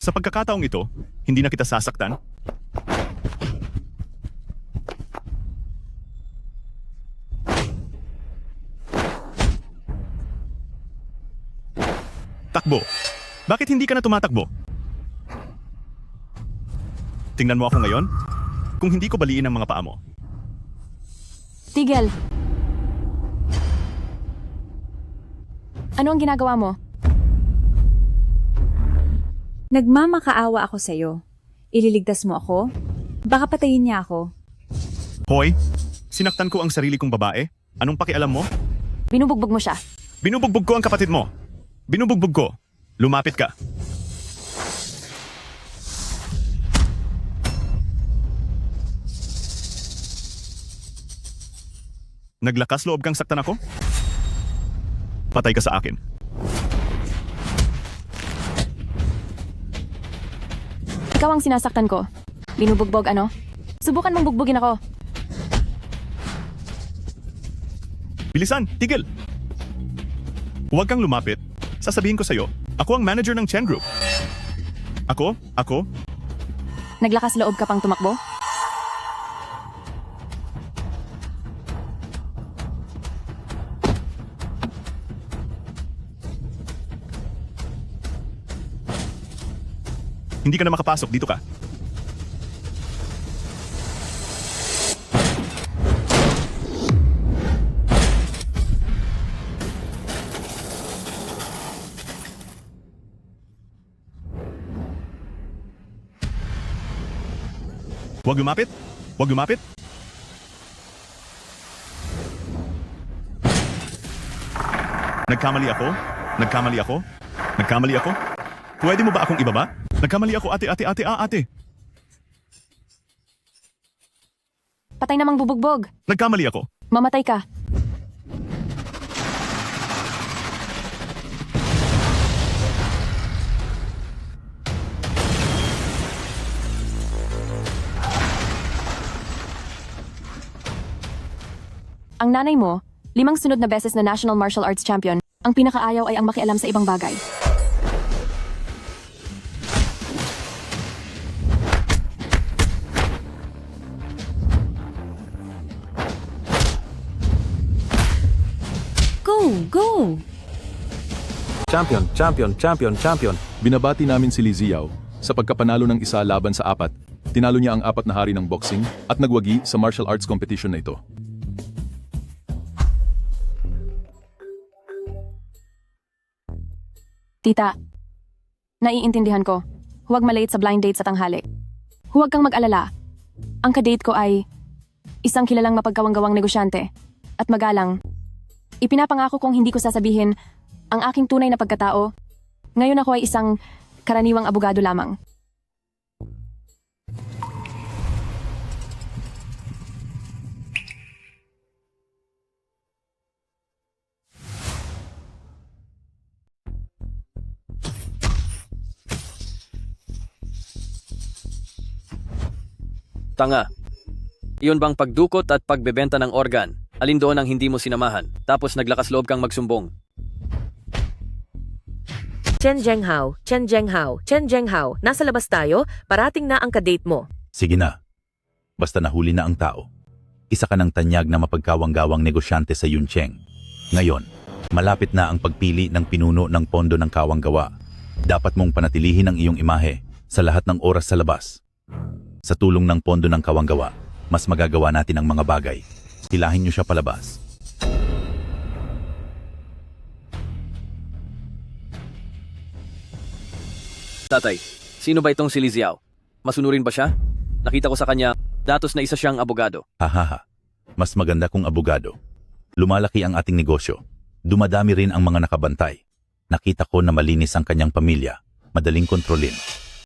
Sa pagkakataong ito, hindi na kita sasaktan. Takbo. Bakit hindi ka na tumatakbo? Tingnan mo ako ngayon. Kung hindi ko baliin ang mga paa mo. Tigel! Ano ang ginagawa mo? Nagmamakaawa ako sa'yo. Ililigtas mo ako? Baka patayin niya ako. Hoy, sinaktan ko ang sarili kong babae. Anong pakialam mo? Binubugbog mo siya. Binubugbog ko ang kapatid mo. Binubugbog ko. Lumapit ka. Naglakas loob kang saktan ako? Patay ka sa akin. Ikaw ang sinasaktan ko. Binubugbog ano? Subukan mong bugbugin ako. Bilisan, tigil! Huwag kang lumapit. Sasabihin ko sa'yo, ako ang manager ng Chen Group. Ako? Naglakas loob ka pang tumakbo? Hindi ka na makapasok, dito ka. Huwag lumapit! Huwag lumapit! Nagkamali ako? Nagkamali ako? Nagkamali ako? Pwede mo ba akong ibaba? Nagkamali ako, ate. Patay namang bubugbog. Nagkamali ako. Mamatay ka. Ang nanay mo, 5 sunod na beses na National Martial Arts Champion. Ang pinakaayaw ay ang makialam sa ibang bagay. Go! Champion. Binabati namin si Li Ziao sa pagkapanalo ng isa laban sa 4. Tinalo niya ang 4 na hari ng boxing at nagwagi sa martial arts competition na ito. Tita, naiintindihan ko. Huwag malate sa blind date sa tanghali. Huwag kang mag-alala. Ang kadate ko ay isang kilalang mapagkawang-gawang negosyante at magalang. Ipinapangako kong hindi ko sasabihin ang aking tunay na pagkatao. Ngayon ako ay isang karaniwang abogado lamang. Tanga. Iyon bang pagdukot at pagbebenta ng organ? Alin doon ang hindi mo sinamahan? Tapos naglakas loob kang magsumbong. Chen Zhenghao, nasa labas tayo, parating na ang kadate mo. Sige na. Basta nahuli na ang tao. Isa ka ng tanyag na mapagkawang-gawang negosyante sa Yuncheng. Ngayon, malapit na ang pagpili ng pinuno ng pondo ng kawang-gawa. Dapat mong panatilihin ang iyong imahe sa lahat ng oras sa labas. Sa tulong ng pondo ng kawang-gawa, mas magagawa natin ang mga bagay. Hilahin niyo siya palabas. Tatay, sino ba itong si Li Ziao? Masunurin ba siya? Nakita ko sa kanya, datos na isa siyang abogado. Hahaha. Mas maganda kung abogado. Lumalaki ang ating negosyo. Dumadami rin ang mga nakabantay. Nakita ko na malinis ang kanyang pamilya. Madaling kontrolin.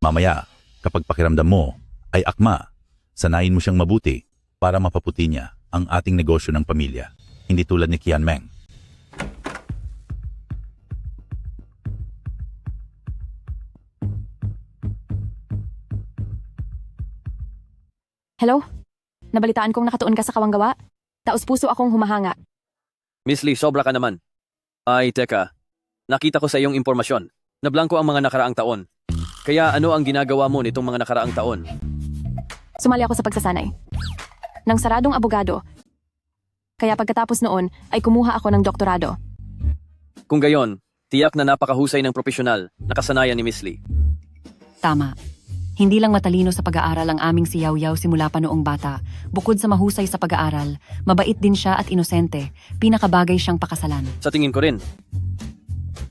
Mamaya, kapag pakiramdam mo, ay akma. Sanayin mo siyang mabuti para mapaputi niya ang ating negosyo ng pamilya. Hindi tulad ni Qian Meng. Hello? Nabalitaan kong nakatuon ka sa kawanggawa? Taos-puso akong humahanga. Miss Lee, sobra ka naman. Ay, teka. Nakita ko sa iyong impormasyon. Nablangko ang mga nakaraang taon. Kaya ano ang ginagawa mo nitong mga nakaraang taon? Sumali ako sa pagsasanay. Ng saradong abogado. Kaya pagkatapos noon ay kumuha ako ng doktorado. Kung gayon, tiyak na napakahusay ng profesional na kasanayan ni Miss Lee. Tama. Hindi lang matalino sa pag-aaral ang aming si Yaw Yaw simula pa noong bata. Bukod sa mahusay sa pag-aaral, mabait din siya at inosente. Pinakabagay siyang pakasalan. Sa tingin ko rin,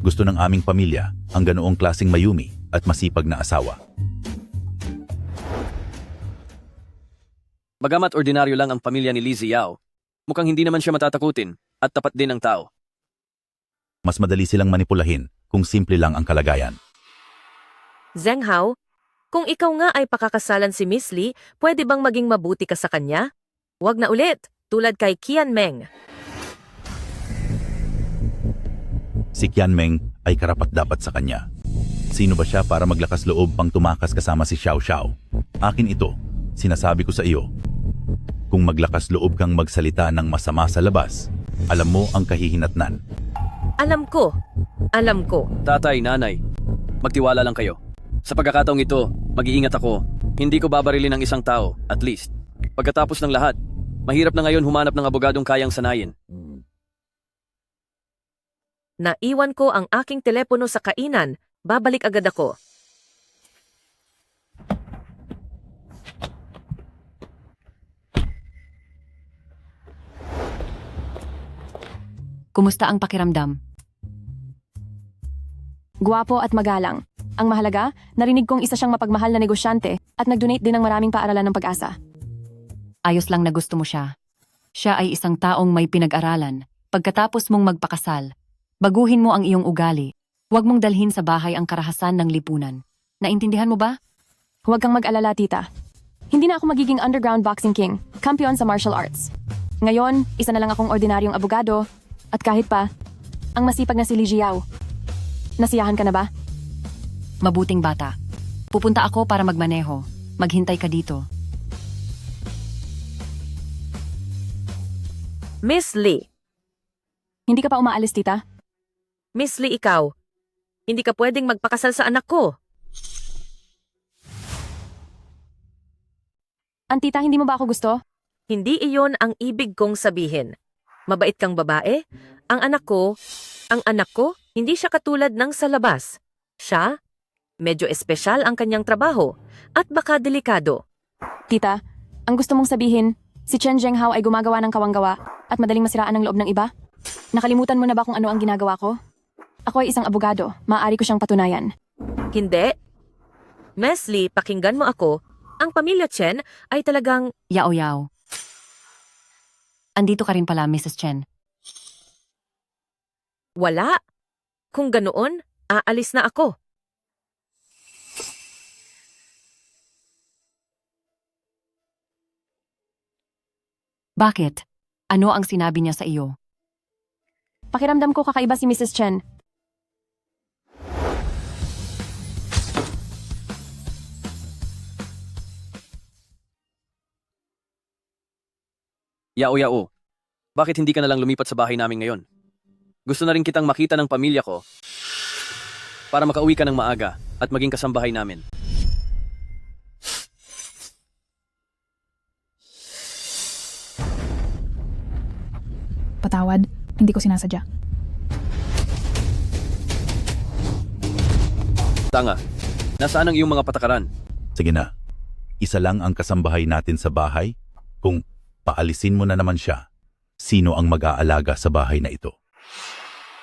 Gusto ng aming pamilya ang ganoong klaseng mayumi at masipag na asawa. bagamat ordinaryo lang ang pamilya ni Lee Ziao, mukhang hindi naman siya matatakutin at tapat din ang tao. Mas madali silang manipulahin kung simple lang ang kalagayan. Zheng Hao, kung ikaw nga ay pakakasalan si Miss Lee, pwede bang maging mabuti ka sa kanya? Huwag na ulit, tulad kay Qian Meng. Si Qian Meng ay karapat-dapat sa kanya. Sino ba siya para maglakas loob pang tumakas kasama si Xiao Xiao? Akin ito, sinasabi ko sa iyo. Kung maglakas loob kang magsalita ng masama sa labas, alam mo ang kahihinatnan. Alam ko. Tatay, nanay, magtiwala lang kayo. Sa pagkakataong ito, mag-iingat ako. Hindi ko babarilin ng isang tao, at least. Pagkatapos ng lahat, mahirap na ngayon humanap ng abogadong kayang sanayin. Naiwan ko ang aking telepono sa kainan. Babalik agad ako. Kumusta ang pakiramdam? Guwapo at magalang. Ang mahalaga, narinig kong isa siyang mapagmahal na negosyante at nag-donate din ng maraming paaralan ng pag-asa. Ayos lang na gusto mo siya. Siya ay isang taong may pinag-aralan. Pagkatapos mong magpakasal, baguhin mo ang iyong ugali. Huwag mong dalhin sa bahay ang karahasan ng lipunan. Naintindihan mo ba? Huwag kang mag-alala, tita. Hindi na ako magiging underground boxing king, kampiyon sa martial arts. Ngayon, isa na lang akong ordinaryong abogado at kahit pa, ang masipag na si Li Jiao. Nasiyahan ka na ba? Mabuting bata. Pupunta ako para magmaneho. Maghintay ka dito. Miss Lee. Hindi ka pa umaalis, tita? Miss Lee, ikaw. Hindi ka pwedeng magpakasal sa anak ko. Tita, hindi mo ba ako gusto? Hindi iyon ang ibig kong sabihin. Mabait kang babae. Ang anak ko, hindi siya katulad ng sa labas. Siya, medyo espesyal ang kanyang trabaho at baka delikado. Tita, ang gusto mong sabihin, si Chen Zhenghao ay gumagawa ng kawanggawa at madaling masiraan ng loob ng iba? Nakalimutan mo na ba kung ano ang ginagawa ko? Ako ay isang abogado. Maaari ko siyang patunayan. Hindi. Miss Lee, pakinggan mo ako. Ang pamilya Chen ay talagang Yao Yao. Andito ka rin pala, Mrs. Chen. wala. Kung ganoon, aalis na ako. Bakit? Ano ang sinabi niya sa iyo? Pakiramdam ko kakaiba si Mrs. Chen. Yao, bakit hindi ka na lang lumipat sa bahay namin ngayon? Gusto na rin kitang makita ng pamilya ko para makauwi ka ng maaga at maging kasambahay namin. Patawad, hindi ko sinasadya. Tanga, nasaan ang iyong mga patakaran? Sige na, isa lang ang kasambahay natin sa bahay. Kung paalisin mo na naman siya, sino ang mag-aalaga sa bahay na ito?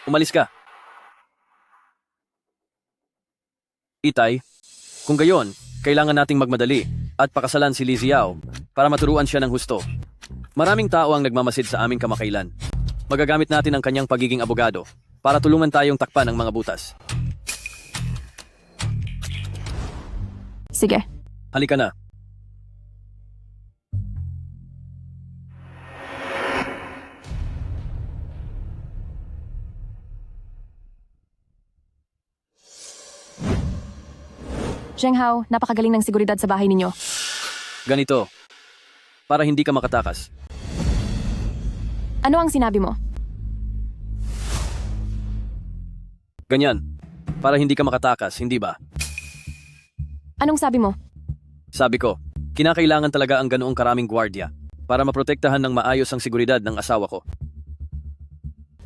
Umalis ka. Itay, kung gayon, kailangan nating magmadali at pakasalan si Li Ziao para maturuan siya ng husto. Maraming tao ang nagmamasid sa aming kamakailan. Magagamit natin ang kanyang pagiging abogado para tulungan tayong takpan ang mga butas. Sige. Halika na. Zhenghao, napakagaling ng seguridad sa bahay ninyo. Ganito, para hindi ka makatakas. Ano ang sinabi mo? Ganyan, para hindi ka makatakas, hindi ba? Anong sabi mo? Sabi ko, kinakailangan talaga ang ganoong karaming gwardiya para maprotektahan ng maayos ang seguridad ng asawa ko.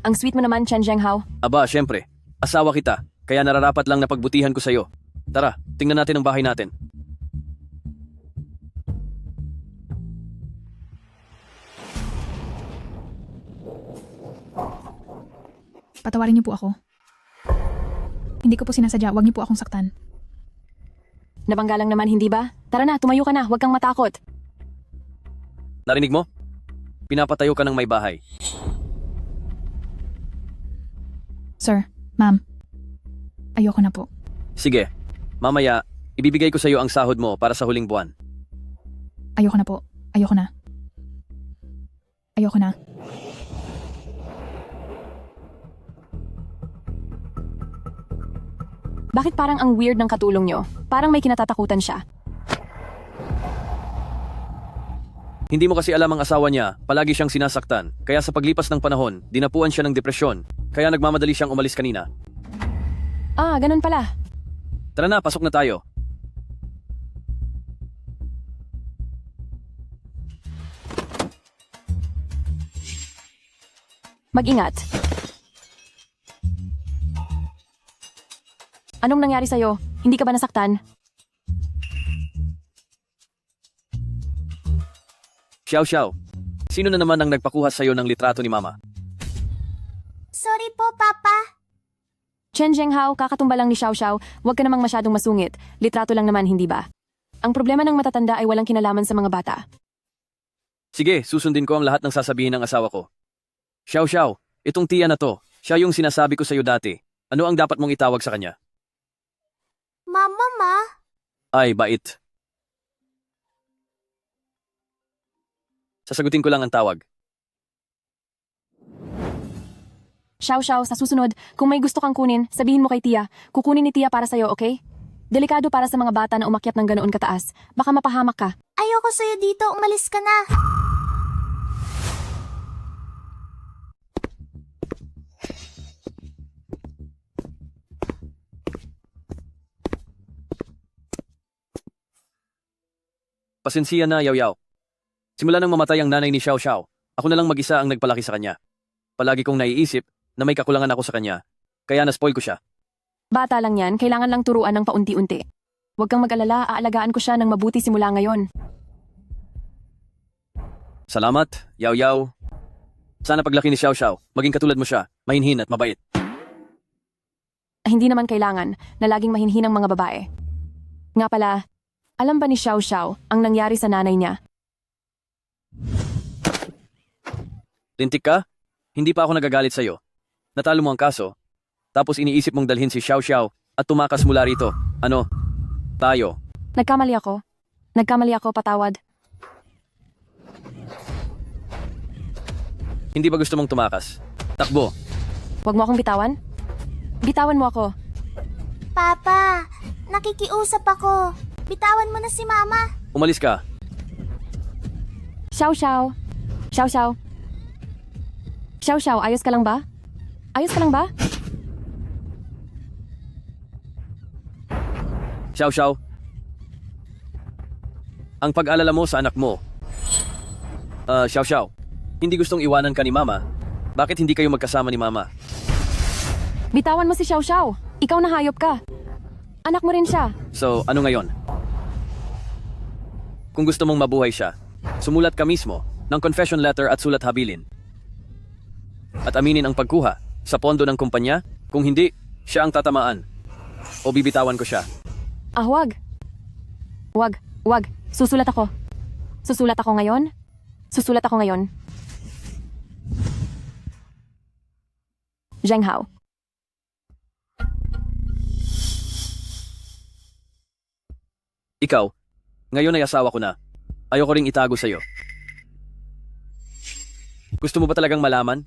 Ang sweet mo naman, Chen Zhenghao. Aba, syempre, asawa kita, kaya nararapat lang na pagbutihan ko sa'yo. Tara, tingnan natin ang bahay natin. Patawarin niyo po ako. Hindi ko po sinasadya, huwag niyo po akong saktan. Nabangga lang naman, hindi ba? Tara na, tumayo ka na, huwag kang matakot. Narinig mo? Pinapatayo ka ng may bahay. Sir, ma'am, ayoko na po. Sige, mamaya, ibibigay ko sa'yo ang sahod mo para sa huling buwan. Ayoko na po. Ayoko na. Ayoko na. Bakit parang ang weird ng katulong nyo? Parang may kinatatakutan siya. Hindi mo kasi alam ang asawa niya, palagi siyang sinasaktan. Kaya sa paglipas ng panahon, dinapuan siya ng depresyon. Kaya nagmamadali siyang umalis kanina. Ah, ganun pala. Tara na, pasok na tayo. Mag-ingat. Anong nangyari sa'yo? Hindi ka ba nasaktan? Xiao Xiao, sino na naman ang nagpakuha sa'yo ng litrato ni Mama? Sorry po, Papa. Chen Zhenghao, kakatumba lang ni Xiao Xiao. Huwag ka namang masyadong masungit. Litrato lang naman, hindi ba? Ang problema ng matatanda ay walang kinalaman sa mga bata. Sige, susundin ko ang lahat ng sasabihin ng asawa ko. Xiao Xiao, itong tiya na to, siya yung sinasabi ko sa'yo dati. Ano ang dapat mong itawag sa kanya? Mama, ma. Ay, bait. Sasagutin ko lang ang tawag. Xiao Xiao, sa susunod, kung may gusto kang kunin, sabihin mo kay Tia. Kukunin ni Tia para sa'yo, okay? Delikado para sa mga bata na umakyat ng ganoon kataas. Baka mapahamak ka. Ayoko sa'yo dito. Umalis ka na. Pasensya na, Yao Yao. Simula nang mamatay ang nanay ni Xiao Xiao, ako na lang mag-isa ang nagpalaki sa kanya. Palagi kong naiisip na may kakulangan ako sa kanya, kaya na-spoil ko siya. Bata lang yan, kailangan lang turuan ng paunti-unti. Huwag kang mag-alala, aalagaan ko siya ng mabuti simula ngayon. Salamat, Yao Yao. Sana paglaki ni Xiao Xiao, maging katulad mo siya, mahinhin at mabait. Hindi naman kailangan na laging mahinhin ang mga babae. Nga pala, alam ba ni Xiao Xiao ang nangyari sa nanay niya? Lintik ka? Hindi pa ako nagagalit sa'yo. Natalo mo ang kaso, tapos iniisip mong dalhin si Xiao Xiao at tumakas mula rito. Ano? Tayo. Nagkamali ako. Nagkamali ako, patawad. Hindi ba gusto mong tumakas? Takbo. Huwag mo akong bitawan. Bitawan mo ako. Papa, nakikiusap ako. Bitawan mo na si Mama. Umalis ka. Xiao Xiao. Xiao Xiao. Xiao Xiao, ayos ka lang ba? Ayos ka lang ba? Xiao Xiao. Ang pag-alala mo sa anak mo. Xiao Xiao, hindi gustong iwanan ka ni Mama. Bakit hindi kayo magkasama ni Mama? Bitawan mo si Xiao Xiao. Ikaw na hayop ka. Anak mo rin siya. So, ano ngayon? Kung gusto mong mabuhay siya, sumulat ka mismo ng confession letter at sulat habilin. At aminin ang pagkuha sa pondo ng kumpanya. Kung hindi, siya ang tatamaan. O bibitawan ko siya. Ah, wag. Wag, wag. Susulat ako. Susulat ako ngayon? Susulat ako ngayon. Zhenghao. Ikaw, ngayon ay asawa ko na. Ayoko ring itago sa'yo. Gusto mo ba talagang malaman?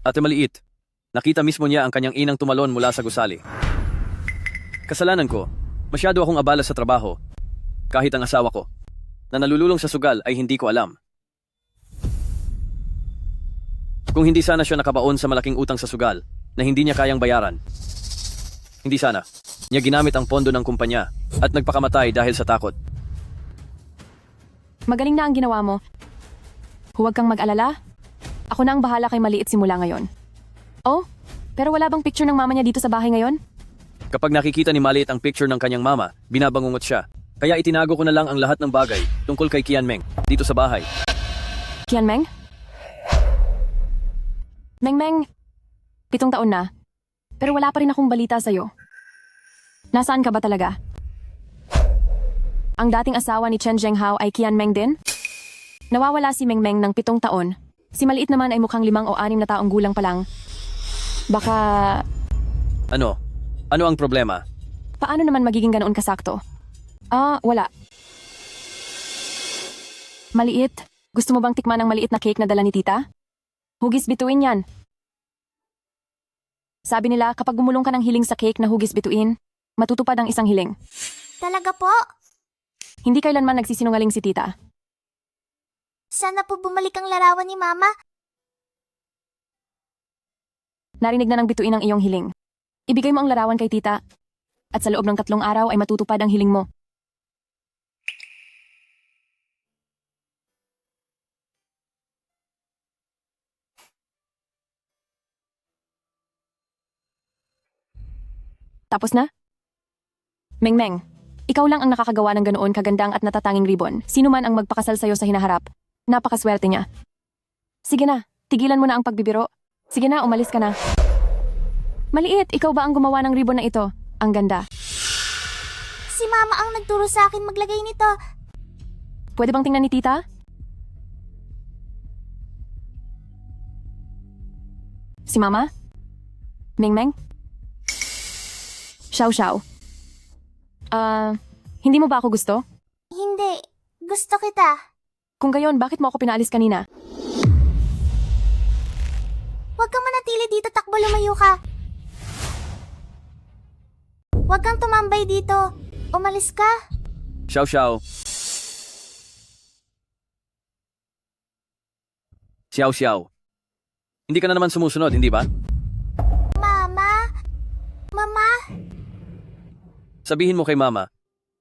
Ate maliit, nakita mismo niya ang kanyang inang tumalon mula sa gusali. Kasalanan ko, masyado akong abala sa trabaho. Kahit ang asawa ko, na nalululong sa sugal ay hindi ko alam. Kung hindi sana siya nakabaon sa malaking utang sa sugal na hindi niya kayang bayaran. Hindi sana. Niya ginamit ang pondo ng kumpanya at nagpakamatay dahil sa takot. Magaling na ang ginawa mo. Huwag kang mag-alala. Ako na ang bahala kay Maliit simula ngayon. Oh, pero wala bang picture ng mama niya dito sa bahay ngayon? Kapag nakikita ni Maliit ang picture ng kanyang mama, binabangungot siya. Kaya itinago ko na lang ang lahat ng bagay tungkol kay Kianmeng dito sa bahay. Kianmeng? Mengmeng, 7 taon na. Pero wala pa rin akong balita sa'yo. Nasaan ka ba talaga? Ang dating asawa ni Chen Zhenghao ay Kianmeng din? Nawawala si Mengmeng ng 7 taon. Si Maliit naman ay mukhang 5 o 6 na taong gulang pa lang. Baka... Ano? Ano ang problema? Paano naman magiging ganoon kasakto? Wala. Maliit, gusto mo bang tikman ang maliit na cake na dala ni tita? Hugis bituin yan. Sabi nila kapag gumulong ka ng hiling sa cake na hugis bituin, matutupad ang isang hiling. Talaga po? Hindi kailanman nagsisinungaling si tita. Sana po bumalik ang larawan ni Mama. Narinig na ng bituin ang iyong hiling. Ibigay mo ang larawan kay tita. At sa loob ng 3 araw ay matutupad ang hiling mo. Tapos na? Mengmeng, ikaw lang ang nakakagawa ng ganoon kagandang at natatanging ribbon. Sino man ang magpakasal sa'yo sa hinaharap. Napakaswerte niya. Sige na, tigilan mo na ang pagbibiro. Sige na, umalis ka na. Maliit, ikaw ba ang gumawa ng ribbon na ito? Ang ganda. Si Mama ang nagturo sa akin maglagay nito. Pwede bang tingnan ni tita? Si Mama? Mengmeng? Xiao. Hindi mo ba ako gusto? Hindi. Gusto kita. Kung gayon, bakit mo ako pinaalis kanina? Huwag kang manatili dito, takbo lumayo ka. Huwag kang tumambay dito. Umalis ka. Xiao. Xiao. Hindi ka na naman sumusunod, hindi ba? Mama? Sabihin mo kay Mama,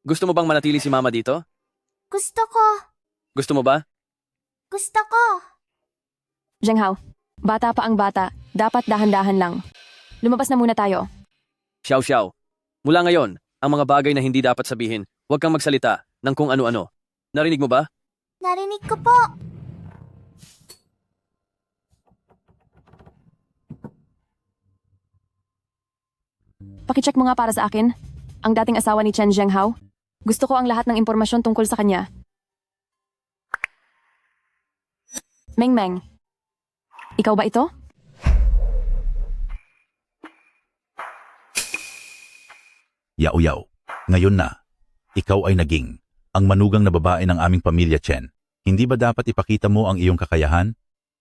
gusto mo bang manatili si Mama dito? Gusto ko. Gusto mo ba? Gusto ko. Zhenghao, bata pa ang bata, dapat dahan-dahan lang. Lumabas na muna tayo. Xiao. Mula ngayon, ang mga bagay na hindi dapat sabihin, huwag kang magsalita ng kung ano-ano. Narinig mo ba? Narinig ko po. Pakicheck mo nga para sa akin. Ang dating asawa ni Chen Zhenghao. Gusto ko ang lahat ng impormasyon tungkol sa kanya. Mengmeng, ikaw ba ito? Yao, ngayon na, ikaw ay naging ang manugang na babae ng aming pamilya, Chen. Hindi ba dapat ipakita mo ang iyong kakayahan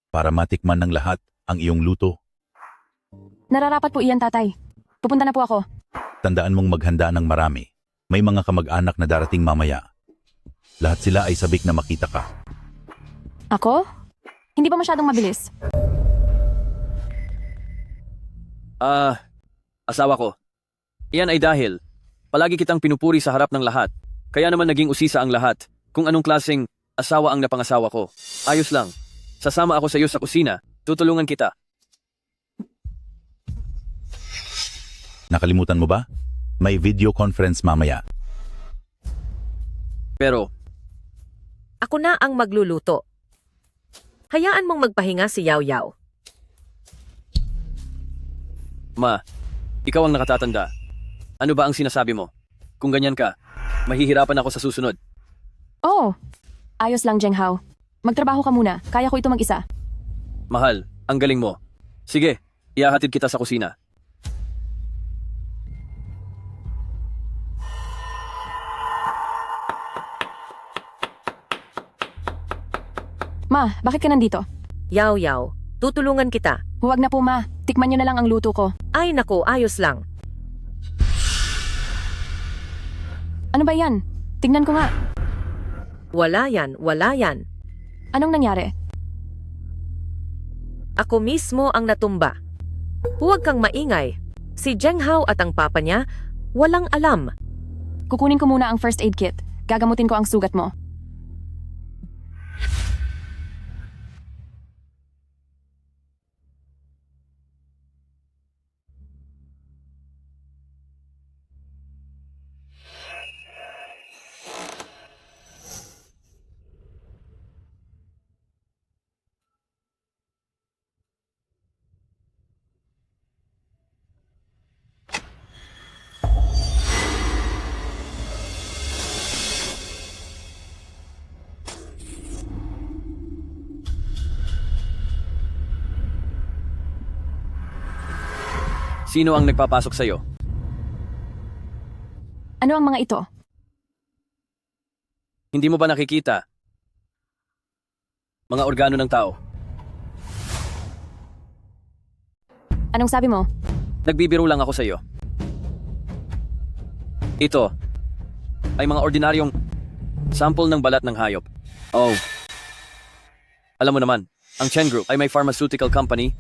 para matikman ng lahat ang iyong luto? Nararapat po iyan, tatay. Pupunta na po ako. Tandaan mong maghanda ng marami. May mga kamag-anak na darating mamaya. Lahat sila ay sabik na makita ka. Ako? Hindi ba masyadong mabilis? Asawa ko. Iyan ay dahil palagi kitang pinupuri sa harap ng lahat. Kaya naman naging usisa ang lahat kung anong klaseng asawa ang napangasawa ko. Ayos lang. Sasama ako sa iyo sa kusina. Tutulungan kita. Nakalimutan mo ba? May video conference mamaya. Pero, Ako na ang magluluto. Hayaan mong magpahinga si Yao. Ma, ikaw ang nakatatanda. Ano ba ang sinasabi mo? Kung ganyan ka, mahihirapan ako sa susunod. Oh, ayos lang, Zhenghao. Magtrabaho ka muna. Kaya ko ito mag-isa. Mahal, ang galing mo. Sige, ihahatid kita sa kusina. Ma, bakit ka nandito? Yao, tutulungan kita. Huwag na po, ma. Tikman niyo na lang ang luto ko. Ay nako, ayos lang. Ano ba yan? Tingnan ko nga. Wala yan. Anong nangyari? Ako mismo ang natumba. Huwag kang maingay. Si Zheng Hao at ang papa niya, walang alam. Kukunin ko muna ang first aid kit. Gagamutin ko ang sugat mo. Sino ang nagpapasok sa'yo? Ano ang mga ito? Hindi mo ba nakikita? Mga organo ng tao. Anong sabi mo? Nagbibiro lang ako sa'yo. Ito ay mga ordinaryong sample ng balat ng hayop. Oh. Alam mo naman, ang Chen Group ay may pharmaceutical company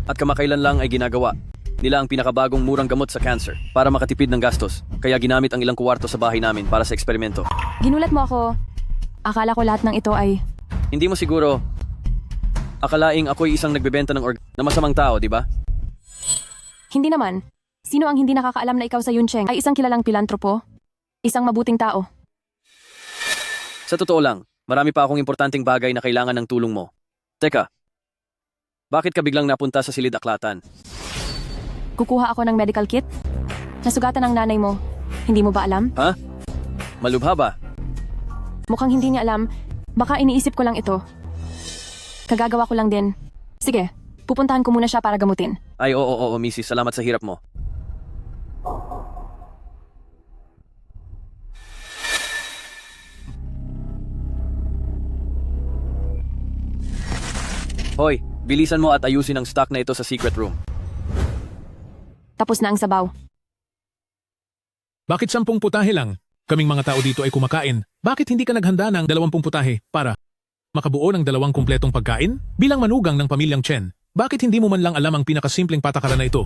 at kamakailan lang ay ginagawa nila ang pinakabagong murang gamot sa cancer para makatipid ng gastos. Kaya ginamit ang ilang kuwarto sa bahay namin para sa eksperimento. Ginulat mo ako. Akala ko lahat ng ito ay... Hindi mo siguro akalaing ako'y isang nagbebenta na masamang tao, di ba? Hindi naman. Sino ang hindi nakakaalam na ikaw sa Yuncheng ay isang kilalang pilantropo? Isang mabuting tao. Sa totoo lang, marami pa akong importanteng bagay na kailangan ng tulong mo. Teka, bakit ka biglang napunta sa silid aklatan? Kukuha ako ng medical kit? Nasugatan ng nanay mo. Hindi mo ba alam? Ha? Malubha ba? Mukhang hindi niya alam. Baka iniisip ko lang ito. Kagagawa ko lang din. Sige, pupuntahan ko muna siya para gamutin. Ay, oo, Mrs. Salamat sa hirap mo. Hoy, bilisan mo at ayusin ang stock na ito sa secret room. Tapos na ang sabaw. Bakit 10 putahe lang? Kaming mga tao dito ay kumakain. Bakit hindi ka naghanda ng 20 putahe para makabuo ng 2 kumpletong pagkain? Bilang manugang ng pamilyang Chen, bakit hindi mo man lang alam ang pinakasimpleng patakaran na ito?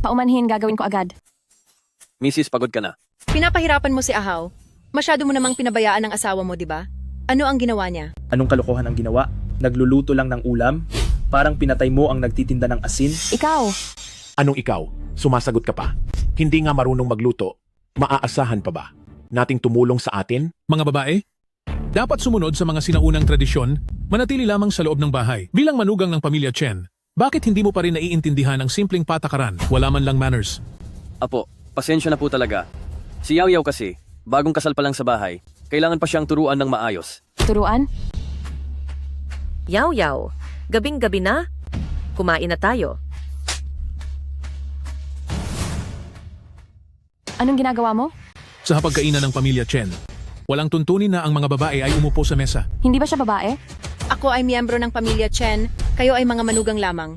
Paumanhin, gagawin ko agad. Mrs. Pagod ka na. Pinapahirapan mo si Ahaw. Masyado mo namang pinabayaan ng asawa mo, di ba? Ano ang ginawa niya? Anong kalokohan ang ginawa? Nagluluto lang ng ulam? Parang pinatay mo ang nagtitinda ng asin? Ikaw! Anong ikaw? Sumasagot ka pa. Hindi nga marunong magluto. Maaasahan pa ba nating tumulong sa atin? Mga babae, dapat sumunod sa mga sinaunang tradisyon, manatili lamang sa loob ng bahay. Bilang manugang ng pamilya Chen, bakit hindi mo pa rin naiintindihan ang simpleng patakaran? Wala man lang manners. Apo, pasensya na po talaga. Si Yao Yao kasi, bagong kasal pa lang sa bahay, kailangan pa siyang turuan ng maayos. Turuan? Yaw yaw, gabing-gabi na? Kumain na tayo. Anong ginagawa mo? Sa hapagkainan ng pamilya Chen, walang tuntunin na ang mga babae ay umupo sa mesa. Hindi ba siya babae? Ako ay miyembro ng pamilya Chen, kayo ay mga manugang lamang.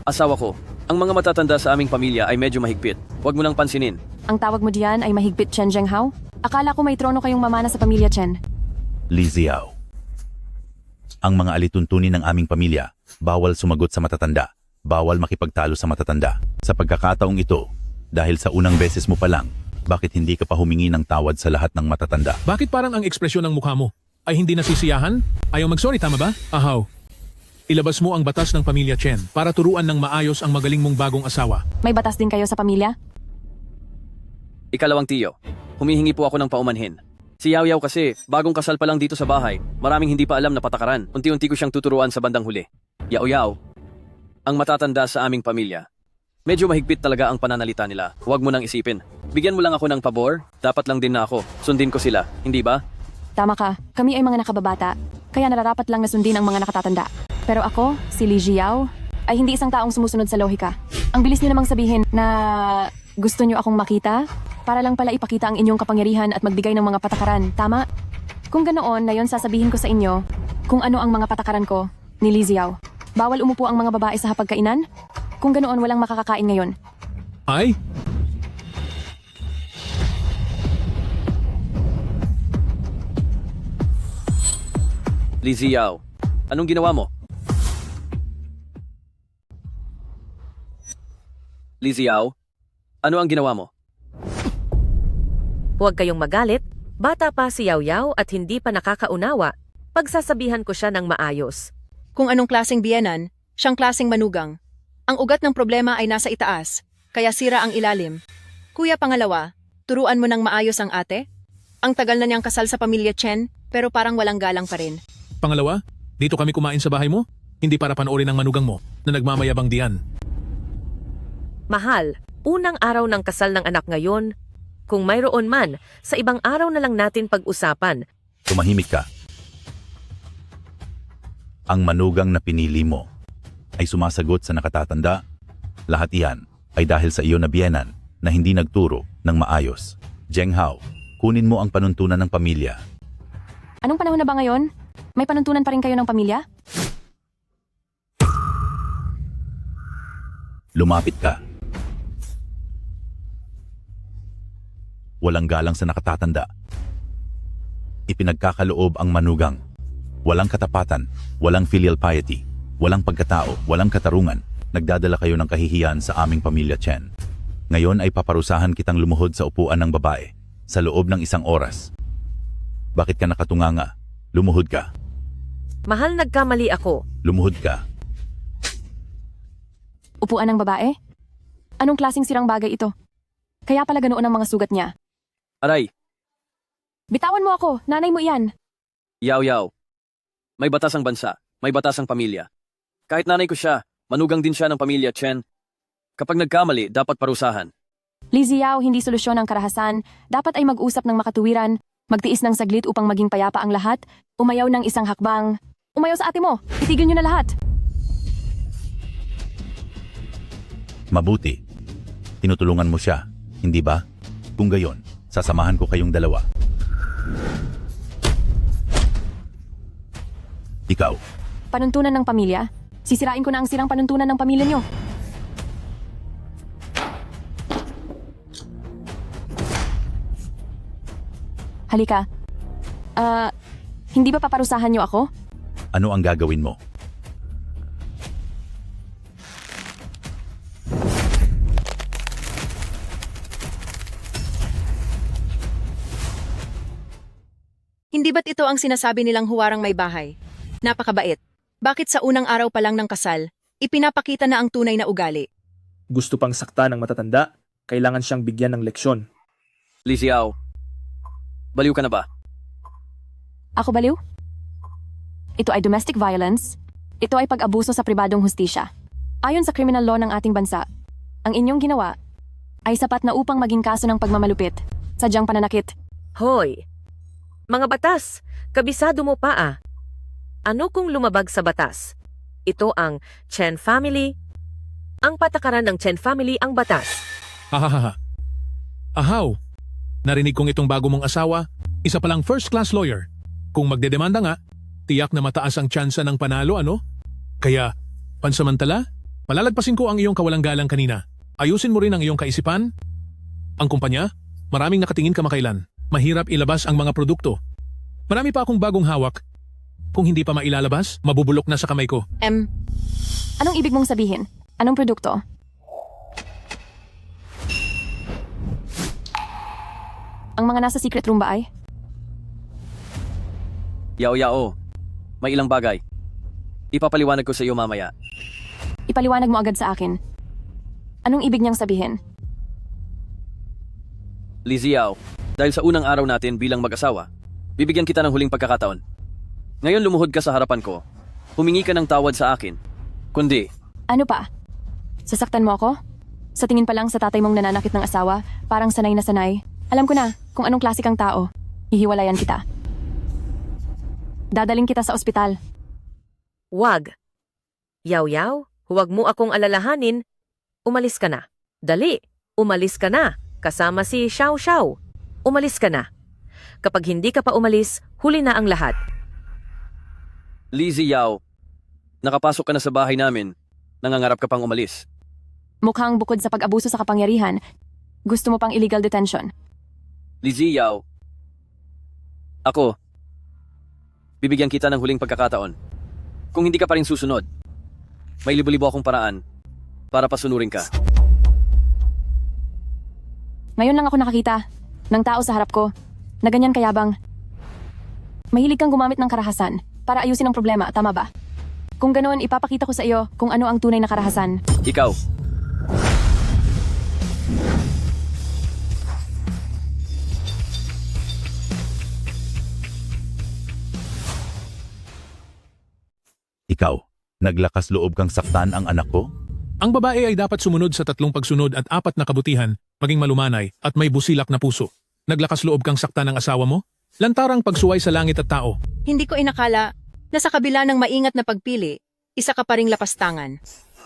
Asawa ko, ang mga matatanda sa aming pamilya ay medyo mahigpit. Huwag mo nang pansinin. Ang tawag mo diyan ay mahigpit Chen Zhenghao? Akala ko may trono kayong mamana sa pamilya Chen. Li Ziao. Ang mga alituntunin ng aming pamilya, bawal sumagot sa matatanda, bawal makipagtalo sa matatanda. Sa pagkakataong ito, dahil sa unang beses mo pa lang, bakit hindi ka pa humingi ng tawad sa lahat ng matatanda? Bakit parang ang ekspresyon ng mukha mo ay hindi nasisiyahan? Ayaw mag-sorry, tama ba? Ahaw. Ilabas mo ang batas ng pamilya Chen para turuan ng maayos ang magaling mong bagong asawa. May batas din kayo sa pamilya? Ikalawang tiyo, humihingi po ako ng paumanhin. Si Yao Yao kasi, bagong kasal pa lang dito sa bahay, maraming hindi pa alam na patakaran. Unti-unti ko siyang tuturuan sa bandang huli. Yao Yao, ang matatanda sa aming pamilya. Medyo mahigpit talaga ang pananalita nila. Huwag mo nang isipin. Bigyan mo lang ako ng pabor, dapat lang din na ako. Sundin ko sila, hindi ba? Tama ka. Kami ay mga nakababata, kaya nararapat lang na sundin ang mga nakatatanda. Pero ako, si Li Jiao, ay hindi isang taong sumusunod sa lohika. Ang bilis niyo namang sabihin na gusto niyo akong makita para lang pala ipakita ang inyong kapangyarihan at magbigay ng mga patakaran, tama? Kung ganoon, na yon sasabihin ko sa inyo kung ano ang mga patakaran ko ni Li Jiao. Bawal umupo ang mga babae sa hapagkainan? Kung ganoon, walang makakakain ngayon. Ay? Li Ziao, anong ginawa mo? Li Ziao, ano ang ginawa mo? Huwag kayong magalit. Bata pa si Yao Yao at hindi pa nakakaunawa. Pagsasabihan ko siya ng maayos. Kung anong klaseng biyenan, siyang klaseng manugang. Ang ugat ng problema ay nasa itaas, kaya sira ang ilalim. Kuya pangalawa, turuan mo ng maayos ang ate? Ang tagal na niyang kasal sa pamilya Chen, pero parang walang galang pa rin. Pangalawa, dito kami kumain sa bahay mo, hindi para panoorin ang manugang mo na nagmamayabang diyan. Mahal, unang araw ng kasal ng anak ngayon. Kung mayroon man, sa ibang araw na lang natin pag-usapan. Tumahimik ka. Ang manugang na pinili mo ay sumasagot sa nakatatanda. Lahat iyan ay dahil sa iyo na biyenan na hindi nagturo ng maayos. Zheng Hao, kunin mo ang panuntunan ng pamilya. Anong panahon na ba ngayon? May panuntunan pa rin kayo ng pamilya? Lumapit ka. Walang galang sa nakatatanda. Ipinagkakaloob ang manugang. Walang katapatan, walang filial piety, walang pagkatao, walang katarungan. Nagdadala kayo ng kahihiyan sa aming pamilya Chen. Ngayon ay paparusahan kitang lumuhod sa upuan ng babae sa loob ng 1 oras. Bakit ka nakatunganga? Lumuhod ka. Mahal, nagkamali ako. Lumuhod ka. Upuan ng babae? Anong klaseng sirang bagay ito? Kaya pala ganoon ang mga sugat niya. Aray, Bitawan mo ako, nanay mo iyan. Yao Yao. May batas ang bansa, may batas ang pamilya. Kahit nanay ko siya, manugang din siya ng pamilya Chen. Kapag nagkamali, dapat parusahan. Li Ziao, hindi solusyon ang karahasan. Dapat ay mag-usap ng makatuwiran, magtiis ng saglit upang maging payapa ang lahat, umayaw ng isang hakbang. Umayaw sa ate mo, itigil niyo na lahat. Mabuti. Tinutulungan mo siya, hindi ba? Kung gayon, sasamahan ko kayong dalawa. Ikaw, Panuntunan ng pamilya? Sisirain ko na ang sirang panuntunan ng pamilya niyo. Halika. Hindi ba paparusahan niyo ako? ano ang gagawin mo? Hindi ba't ito ang sinasabi nilang huwarang may bahay? Napakabait. Bakit sa unang araw pa lang ng kasal, ipinapakita na ang tunay na ugali? Gusto pang sakta ng matatanda, kailangan siyang bigyan ng leksyon. Li Ziao, baliw ka na ba? Ako baliw? Ito ay domestic violence. Ito ay pag-abuso sa pribadong hustisya. Ayon sa criminal law ng ating bansa, ang inyong ginawa ay sapat na upang maging kaso ng pagmamalupit, sadyang pananakit. Hoy! Mga batas, kabisado mo pa ah. Ano kung lumabag sa batas? Ito ang Chen family. Ang patakaran ng Chen family ang batas. Hahaha. Ahaw, narinig kong itong bago mong asawa, isa palang first-class lawyer. Kung magdedemanda nga, tiyak na mataas ang tsansa ng panalo, ano? Kaya, pansamantala, palalagpasin ko ang iyong kawalang galang kanina. Ayusin mo rin ang iyong kaisipan. Ang kumpanya, maraming nakatingin kamakailan. Mahirap ilabas ang mga produkto. Marami pa akong bagong hawak. Kung hindi pa mailalabas, mabubulok na sa kamay ko. Anong ibig mong sabihin? Anong produkto? Ang mga nasa secret room ba ay? Yao Yao, may ilang bagay. Ipapaliwanag ko sa iyo mamaya. Ipaliwanag mo agad sa akin. Anong ibig niyang sabihin? Li Ziao, dahil sa unang araw natin bilang mag-asawa, bibigyan kita ng huling pagkakataon. Ngayon lumuhod ka sa harapan ko. Humingi ka ng tawad sa akin. Kundi, Ano pa? Sasaktan mo ako? Sa tingin pa lang sa tatay mong nananakit ng asawa, parang sanay na sanay. Alam ko na kung anong klase kang tao. Hihiwalayan kita. Dadaling kita sa ospital. Wag. Yaw Yaw, huwag mo akong alalahanin. Umalis ka na. Dali, umalis ka na. Kasama si Xiao Xiao. Umalis ka na. Kapag hindi ka pa umalis, huli na ang lahat. Li Ziao, nakapasok ka na sa bahay namin. Nangangarap ka pang umalis. Mukhang bukod sa pag-abuso sa kapangyarihan, gusto mo pang illegal detention. Li Ziao, ako, bibigyan kita ng huling pagkakataon. Kung hindi ka pa rin susunod, may libo-libo akong paraan para pasunurin ka. Ngayon lang ako nakakita ng tao sa harap ko na ganyan kayabang. Mahilig kang gumamit ng karahasan para ayusin ang problema, tama ba? Kung ganoon, ipapakita ko sa iyo kung ano ang tunay na karahasan. Ikaw. Ikaw, naglakas loob kang saktan ang anak ko? Ang babae ay dapat sumunod sa 3 pagsunod at 4 na kabutihan, maging malumanay at may busilak na puso. Naglakas loob kang saktan ng asawa mo? Lantarang pagsuway sa langit at tao. Hindi ko inakala na sa kabila ng maingat na pagpili, isa ka pa ring lapastangan.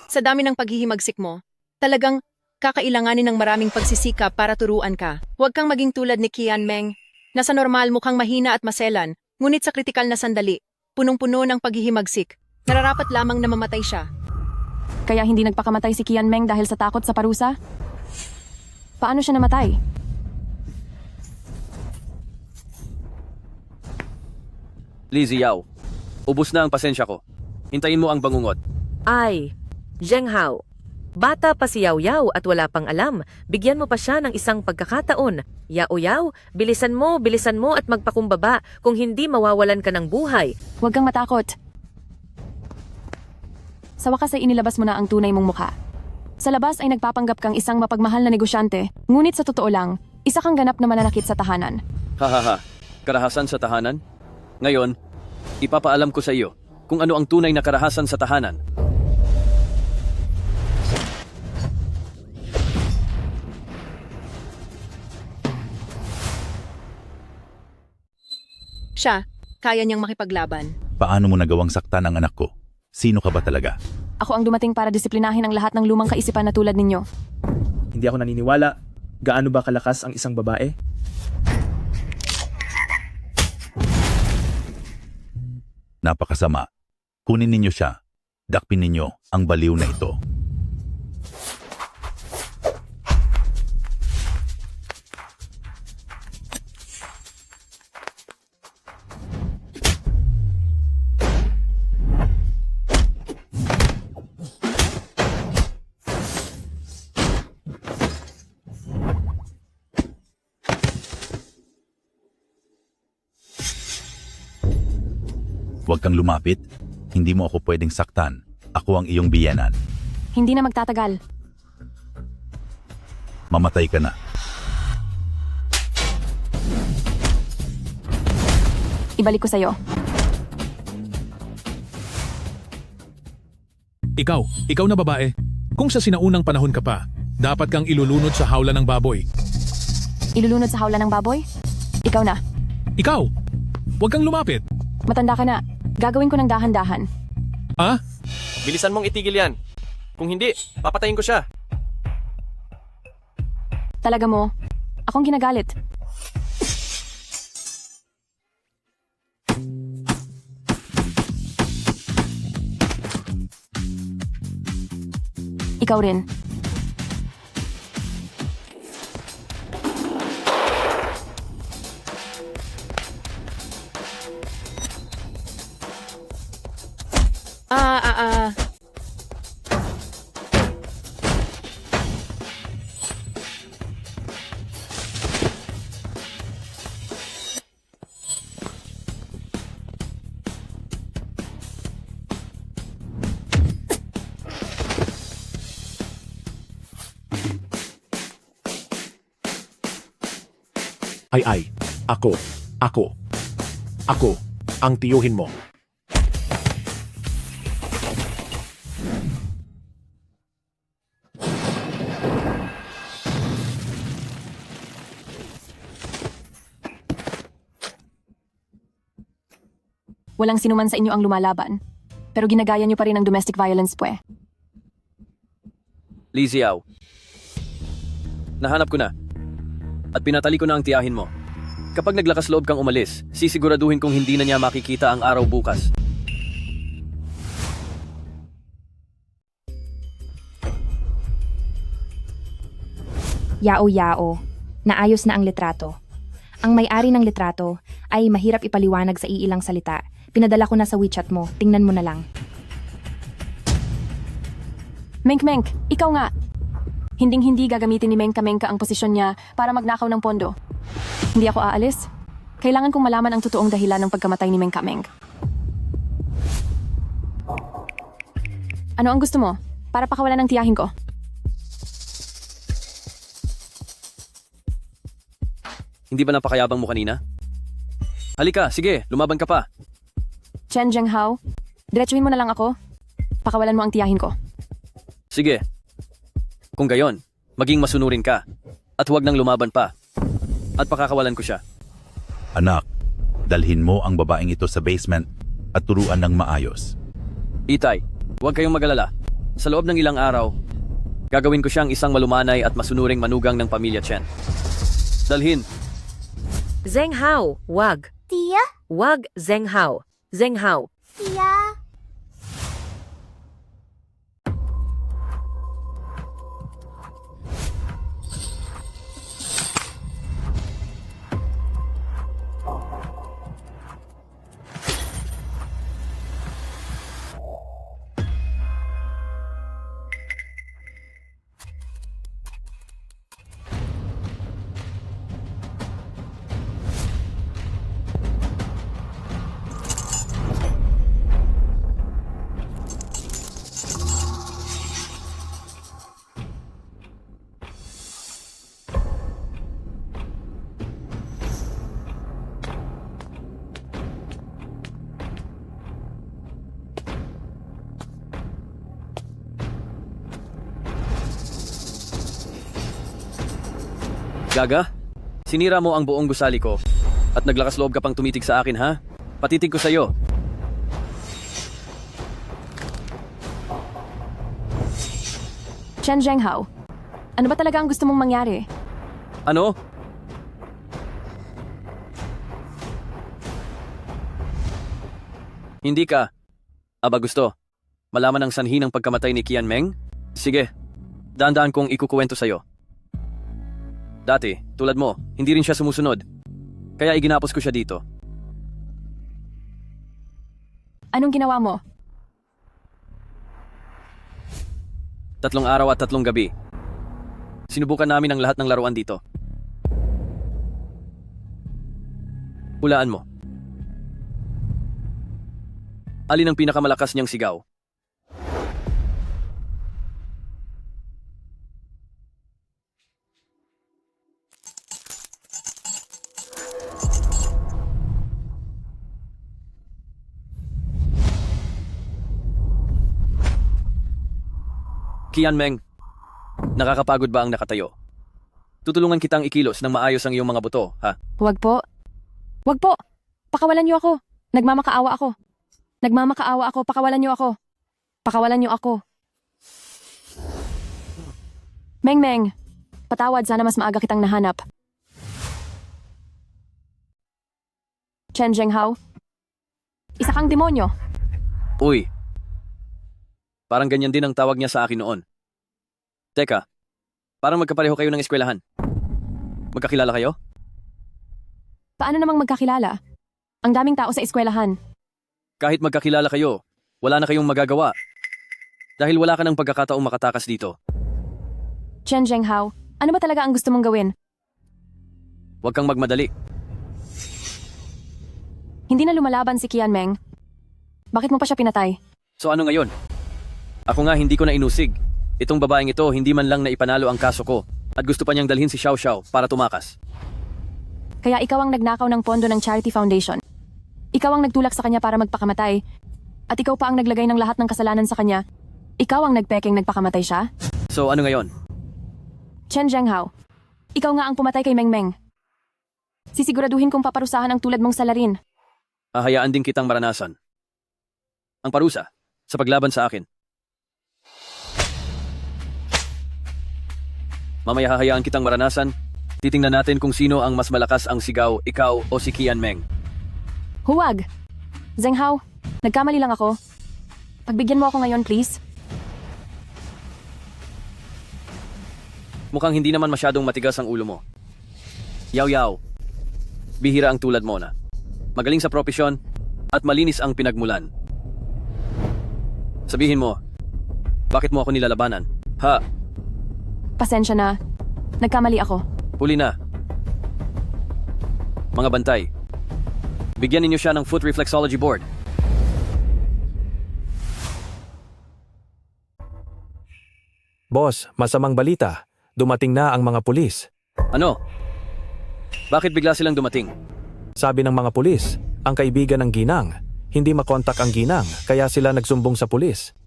Sa dami ng paghihimagsik mo, talagang kakailanganin ng maraming pagsisikap para turuan ka. Huwag kang maging tulad ni Kian Meng, na sa normal mukhang mahina at maselan, ngunit sa kritikal na sandali, punong-puno ng paghihimagsik. Nararapat lamang na mamatay siya. Kaya hindi nagpakamatay si Kian Meng dahil sa takot sa parusa? Paano siya namatay? Li Ziyaw, ubos na ang pasensya ko. Hintayin mo ang bangungot. Ay, Zheng Hao. Bata pa si Yao Yao at wala pang alam. Bigyan mo pa siya ng isang pagkakataon. Yao Yao, bilisan mo at magpakumbaba. Kung hindi, mawawalan ka ng buhay. Huwag kang matakot. Sa wakas ay inilabas mo na ang tunay mong mukha. Sa labas ay nagpapanggap kang isang mapagmahal na negosyante, ngunit sa totoo lang, isa kang ganap na mananakit sa tahanan. Hahaha, karahasan sa tahanan? Ngayon, ipapaalam ko sa iyo kung ano ang tunay na karahasan sa tahanan. Siya, kaya niyang makipaglaban. Paano mo nagawang saktan ang anak ko? Sino ka ba talaga? Ako ang dumating para disiplinahin ang lahat ng lumang kaisipan na tulad ninyo. Hindi ako naniniwala. Gaano ba kalakas ang isang babae? Napakasama. Kunin ninyo siya. Dakpin ninyo ang baliw na ito. Huwag kang lumapit. Hindi mo ako pwedeng saktan. Ako ang iyong biyenan. Hindi na magtatagal. Mamatay ka na. Ibalik ko sa'yo. Ikaw na babae. Kung sa sinaunang panahon ka pa, dapat kang ilulunod sa hawla ng baboy. Ilulunod sa hawla ng baboy? Ikaw na. Ikaw! Huwag kang lumapit! Matanda ka na. Gagawin ko ng dahan-dahan. Ah? Bilisan mong itigil yan. Kung hindi, papatayin ko siya. Talaga mo? Akong ginagalit. Ikaw rin. Ay, ako, ang tiyuhin mo. Walang sinuman sa inyo ang lumalaban. Pero ginagaya niyo pa rin ang domestic violence, pwe. Li Ziyaw, nahanap ko na. At pinatali ko na ang tiyahin mo. Kapag naglakas loob kang umalis, sisiguraduhin kong hindi na niya makikita ang araw bukas. Yao-yao, naayos na ang litrato. Ang may-ari ng litrato ay mahirap ipaliwanag sa iilang salita. Pinadala ko na sa WeChat mo, tingnan mo na lang. Menk, ikaw nga. Hinding-hindi gagamitin ni Mengka Mengka ang posisyon niya para magnakaw ng pondo. Hindi ako aalis. Kailangan kong malaman ang totoong dahilan ng pagkamatay ni Mengka Meng. Ano ang gusto mo? Para pakawalan ng tiyahin ko. Hindi ba napakayabang mo kanina? Halika, sige, lumaban ka pa. Chen Zhenghao, diretsuhin mo na lang ako. Pakawalan mo ang tiyahin ko. Sige. Kung gayon, maging masunurin ka. At huwag nang lumaban pa. At pakakawalan ko siya. Anak, dalhin mo ang babaeng ito sa basement at turuan ng maayos. Itay, huwag kayong mag-alala. Sa loob ng ilang araw, gagawin ko siyang isang malumanay at masunuring manugang ng pamilya Chen. Dalhin. Zhenghao, wag. Tia? Wag, Zhenghao. Zhenghao. Tia? Gaga, sinira mo ang buong gusali ko at naglakas loob ka pang tumitig sa akin, ha? Patitig ko sa'yo. Chen Zhenghao, ano ba talaga ang gusto mong mangyari? Ano? Hindi ka. Aba gusto. Malaman ang sanhi ng pagkamatay ni Qian Meng? Sige, daan-daan kong ikukuwento sa'yo. Dati, tulad mo, hindi rin siya sumusunod. Kaya iginapos ko siya dito. Anong ginawa mo? 3 araw at 3 gabi. Sinubukan namin ang lahat ng laruan dito. Hulaan mo. Alin ang pinakamalakas niyang sigaw? Qian Meng, nakakapagod ba ang nakatayo? Tutulungan kitang ikilos ng maayos ang iyong mga buto, ha? Huwag po. Huwag po. Pakawalan niyo ako. Nagmamakaawa ako. Nagmamakaawa ako. Pakawalan niyo ako. Pakawalan niyo ako. Meng Meng, patawad, sana mas maaga kitang nahanap. Chen Zhenghao, isa kang demonyo. Uy, parang ganyan din ang tawag niya sa akin noon. Teka, parang magkapareho kayo ng eskwelahan. Magkakilala kayo? Paano namang magkakilala? Ang daming tao sa eskwelahan. Kahit magkakilala kayo, wala na kayong magagawa. Dahil wala ka ng pagkakataong makatakas dito. Chen Zhenghao, ano ba talaga ang gusto mong gawin? Huwag kang magmadali. Hindi na lumalaban si Qian Meng. Bakit mo pa siya pinatay? So ano ngayon? Ako nga hindi ko na inusig. Itong babaeng ito hindi man lang naipanalo ang kaso ko at gusto pa niyang dalhin si Xiao Xiao para tumakas. Kaya ikaw ang nagnakaw ng pondo ng Charity Foundation. Ikaw ang nagtulak sa kanya para magpakamatay. At ikaw pa ang naglagay ng lahat ng kasalanan sa kanya. Ikaw ang nagpeking nagpakamatay siya? So ano ngayon? Chen Zhenghao, ikaw nga ang pumatay kay Meng Meng. Sisiguraduhin kong paparusahan ang tulad mong salarin. Hahayaan din kitang maranasan ang parusa sa paglaban sa akin. Mamaya hahayaan kitang maranasan. Titingnan natin kung sino ang mas malakas ang sigaw, ikaw o si Qian Meng. Huwag! Zhenghao, nagkamali lang ako. Pagbigyan mo ako ngayon, please. Mukhang hindi naman masyadong matigas ang ulo mo. Yaw-yaw. Bihira ang tulad mo na. Magaling sa propesyon at malinis ang pinagmulan. Sabihin mo, bakit mo ako nilalabanan? Ha? Pasensya na. Nagkamali ako. Huli na. Mga bantay, bigyan ninyo siya ng foot reflexology board. Boss, masamang balita. Dumating na ang mga pulis. Ano? Bakit bigla silang dumating? Sabi ng mga pulis, ang kaibigan ng ginang, hindi makontak ang ginang, kaya sila nagsumbong sa pulis.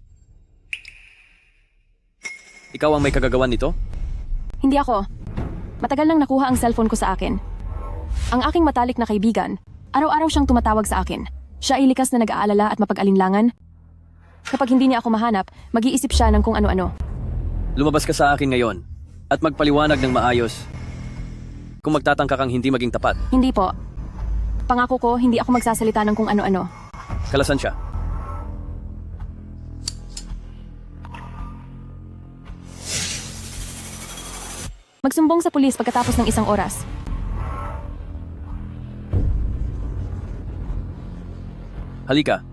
Ikaw ang may kagagawan nito? Hindi ako. Matagal nang nakuha ang cellphone ko sa akin. Ang aking matalik na kaibigan, araw-araw siyang tumatawag sa akin. Siya ay likas na nag-aalala at mapag-alinlangan. Kapag hindi niya ako mahanap, mag-iisip siya ng kung ano-ano. Lumabas ka sa akin ngayon at magpaliwanag ng maayos. Kung magtatangka kang hindi maging tapat, Hindi po. Pangako ko, hindi ako magsasalita ng kung ano-ano. kalasan siya. Magsumbong sa pulis pagkatapos ng isang oras. Halika.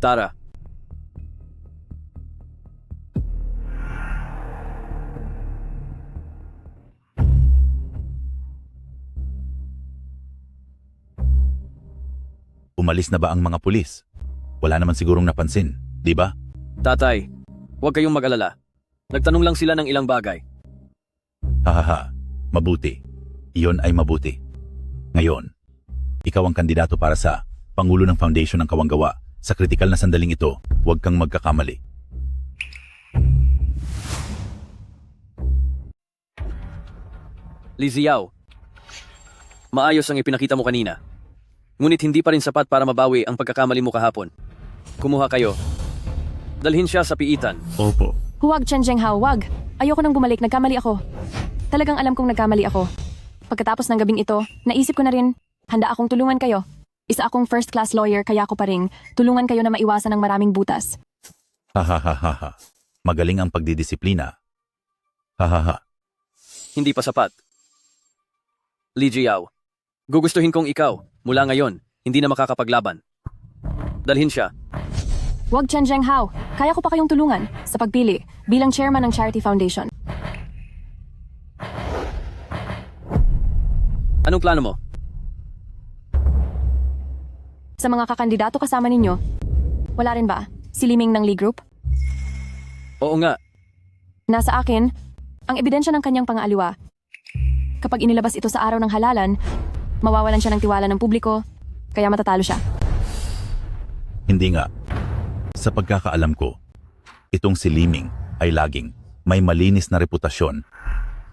Tara. Umalis na ba ang mga pulis? Wala naman sigurong napansin, di ba? Tatay, huwag kayong mag-alala. Nagtanong lang sila ng ilang bagay. Hahaha, mabuti. Iyon ay mabuti. Ngayon, ikaw ang kandidato para sa Pangulo ng Foundation ng Kawanggawa. Sa kritikal na sandaling ito, huwag kang magkakamali. Liziao, maayos ang ipinakita mo kanina. Ngunit hindi pa rin sapat para mabawi ang pagkakamali mo kahapon. Kumuha kayo. Dalhin siya sa piitan. Opo. Huwag, Chen Zhenghao, wag. Ayoko nang bumalik, nagkamali ako. Talagang alam kong nagkamali ako. Pagkatapos ng gabing ito, naisip ko na rin, handa akong tulungan kayo. Isa akong first-class lawyer kaya ako pa rin, tulungan kayo na maiwasan ng maraming butas. Hahaha. Magaling ang pagdidisiplina. Hahaha. Hindi pa sapat. Li Jiao, gugustuhin kong ikaw, mula ngayon, hindi na makakapaglaban. Dalhin siya. Huwag, Chen Zhenghao, kaya ko pa kayong tulungan sa pagpili bilang chairman ng Charity Foundation. Anong plano mo? Sa mga kakandidato kasama ninyo, wala rin ba si Liming ng Lee Group? Oo nga. Nasa akin, ang ebidensya ng kanyang pang-aaliwa. Kapag inilabas ito sa araw ng halalan, mawawalan siya ng tiwala ng publiko, kaya matatalo siya. Hindi nga. Sa pagkakaalam ko, itong si Liming ay laging may malinis na reputasyon.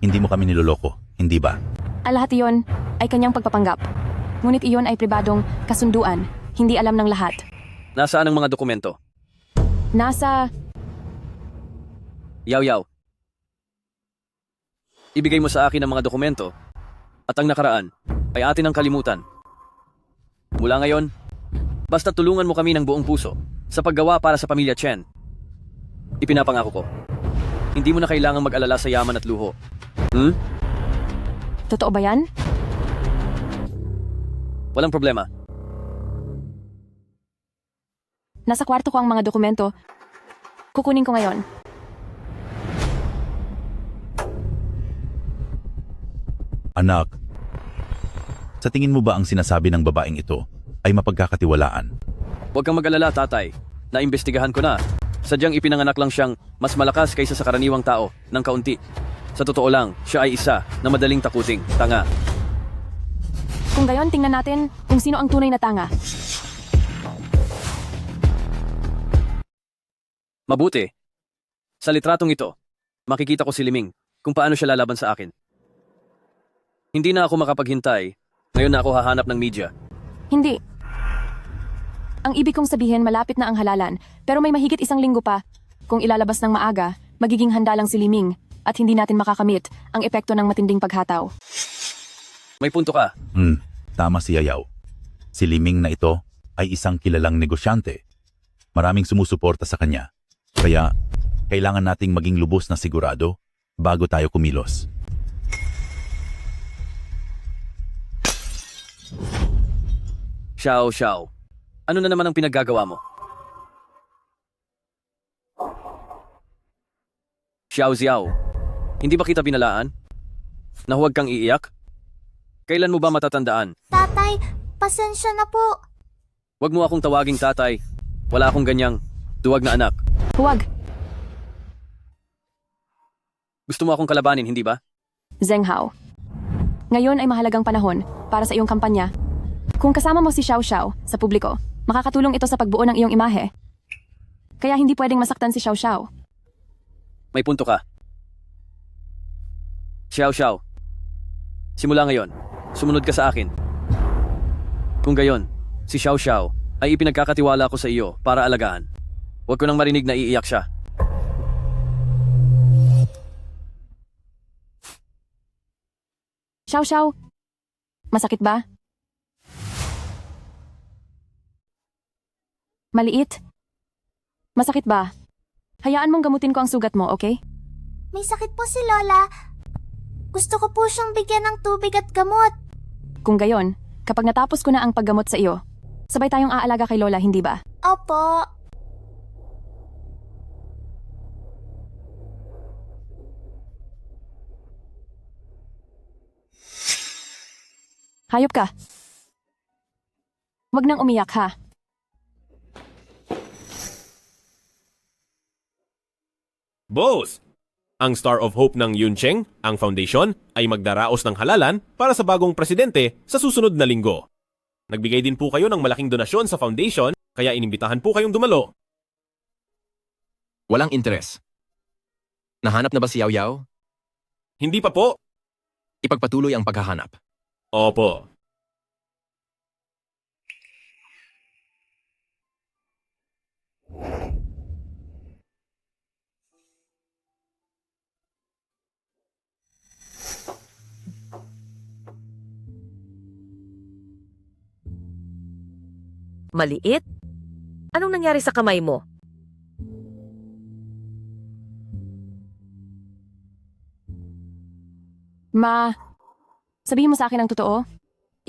Hindi mo kami niloloko, hindi ba? Ang lahat iyon ay kanyang pagpapanggap. Ngunit iyon ay pribadong kasunduan, hindi alam ng lahat. Nasaan ang mga dokumento? Nasa... Yaw. Ibigay mo sa akin ang mga dokumento at ang nakaraan ay atin ang kalimutan. Mula ngayon, basta tulungan mo kami ng buong puso sa paggawa para sa pamilya Chen. Ipinapangako ko. Hindi mo na kailangang mag-alala sa yaman at luho. Totoo ba yan? Walang problema. Nasa kwarto ko ang mga dokumento. Kukunin ko ngayon. Anak, sa tingin mo ba ang sinasabi ng babaeng ito ay mapagkakatiwalaan? Huwag kang mag-alala, tatay. Naimbestigahan ko na. Sadyang ipinanganak lang siyang mas malakas kaysa sa karaniwang tao ng kaunti. Sa totoo lang, siya ay isa na madaling takuting, tanga. Kung gayon, tingnan natin kung sino ang tunay na tanga. Mabuti. Sa litratong ito, makikita ko si Liming kung paano siya lalaban sa akin. Hindi na ako makapaghintay. Ngayon na ako hahanap ng media. Hindi. Ang ibig kong sabihin, malapit na ang halalan, pero may mahigit isang linggo pa. Kung ilalabas ng maaga, magiging handa lang si Liming at hindi natin makakamit ang epekto ng matinding paghataw. May punto ka. Tama si Yayaw. Si Liming na ito ay isang kilalang negosyante. Maraming sumusuporta sa kanya. Kaya, kailangan nating maging lubos na sigurado bago tayo kumilos. Xiao. Ano na naman ang pinaggagawa mo? Xiao Xiao, hindi ba kita binalaan? Na huwag kang iiyak? Kailan mo ba matatandaan? Tatay, pasensya na po. Huwag mo akong tawaging tatay. Wala akong ganyang duwag na anak. Huwag. Gusto mo akong kalabanin, hindi ba? Zheng Hao. Ngayon ay mahalagang panahon para sa iyong kampanya. Kung kasama mo si Xiao Xiao sa publiko, makakatulong ito sa pagbuo ng iyong imahe. Kaya hindi pwedeng masaktan si Xiao Xiao. May punto ka. Xiao Xiao, simula ngayon, sumunod ka sa akin. Kung gayon, si Xiao Xiao ay ipinagkakatiwala ko sa iyo para alagaan. Huwag ko nang marinig na iiyak siya. Xiao Xiao, masakit ba? Maliit? Masakit ba? Hayaan mong gamutin ko ang sugat mo, okay? May sakit po si Lola. Gusto ko po siyang bigyan ng tubig at gamot. Kung gayon, kapag natapos ko na ang paggamot sa iyo, sabay tayong aalaga kay Lola, hindi ba? Opo. Hayop ka. Huwag nang umiyak, ha? Boss! Ang Star of Hope ng Yuncheng, ang foundation, ay magdaraos ng halalan para sa bagong presidente sa susunod na linggo. Nagbigay din po kayo ng malaking donasyon sa foundation, kaya inimbitahan po kayong dumalo. Walang interes. Nahanap na ba si Yao Yao? Hindi pa po. Ipagpatuloy ang paghahanap. Opo. Maliit? Anong nangyari sa kamay mo? Sabihin mo sa akin ang totoo.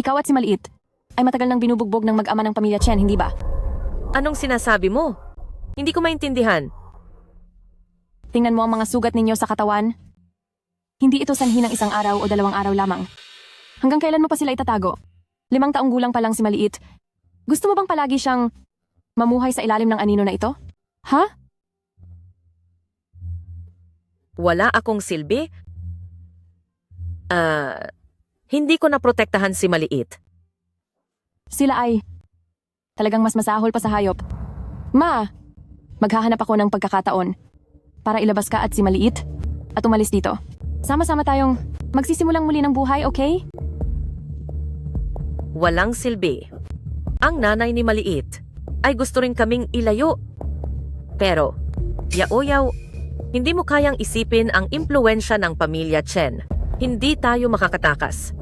Ikaw at si Maliit ay matagal nang binubugbog ng mag-ama ng pamilya Chen, hindi ba? Anong sinasabi mo? Hindi ko maintindihan. Tingnan mo ang mga sugat ninyo sa katawan. Hindi ito sanhi ng isang araw o 2 araw lamang. Hanggang kailan mo pa sila itatago? 5 taong gulang pa lang si Maliit. Gusto mo bang palagi siyang mamuhay sa ilalim ng anino na ito? Ha? Wala akong silbi? Hindi ko naprotektahan si Maliit. Sila ay talagang mas masahol pa sa hayop. Maghahanap ako ng pagkakataon para ilabas ka at si Maliit at umalis dito. Sama-sama tayong magsisimulang muli ng buhay, okay? Walang silbi. Ang nanay ni Maliit ay gusto rin kaming ilayo. Pero, Yaoyaw, hindi mo kayang isipin ang impluensya ng pamilya Chen. Hindi tayo makakatakas.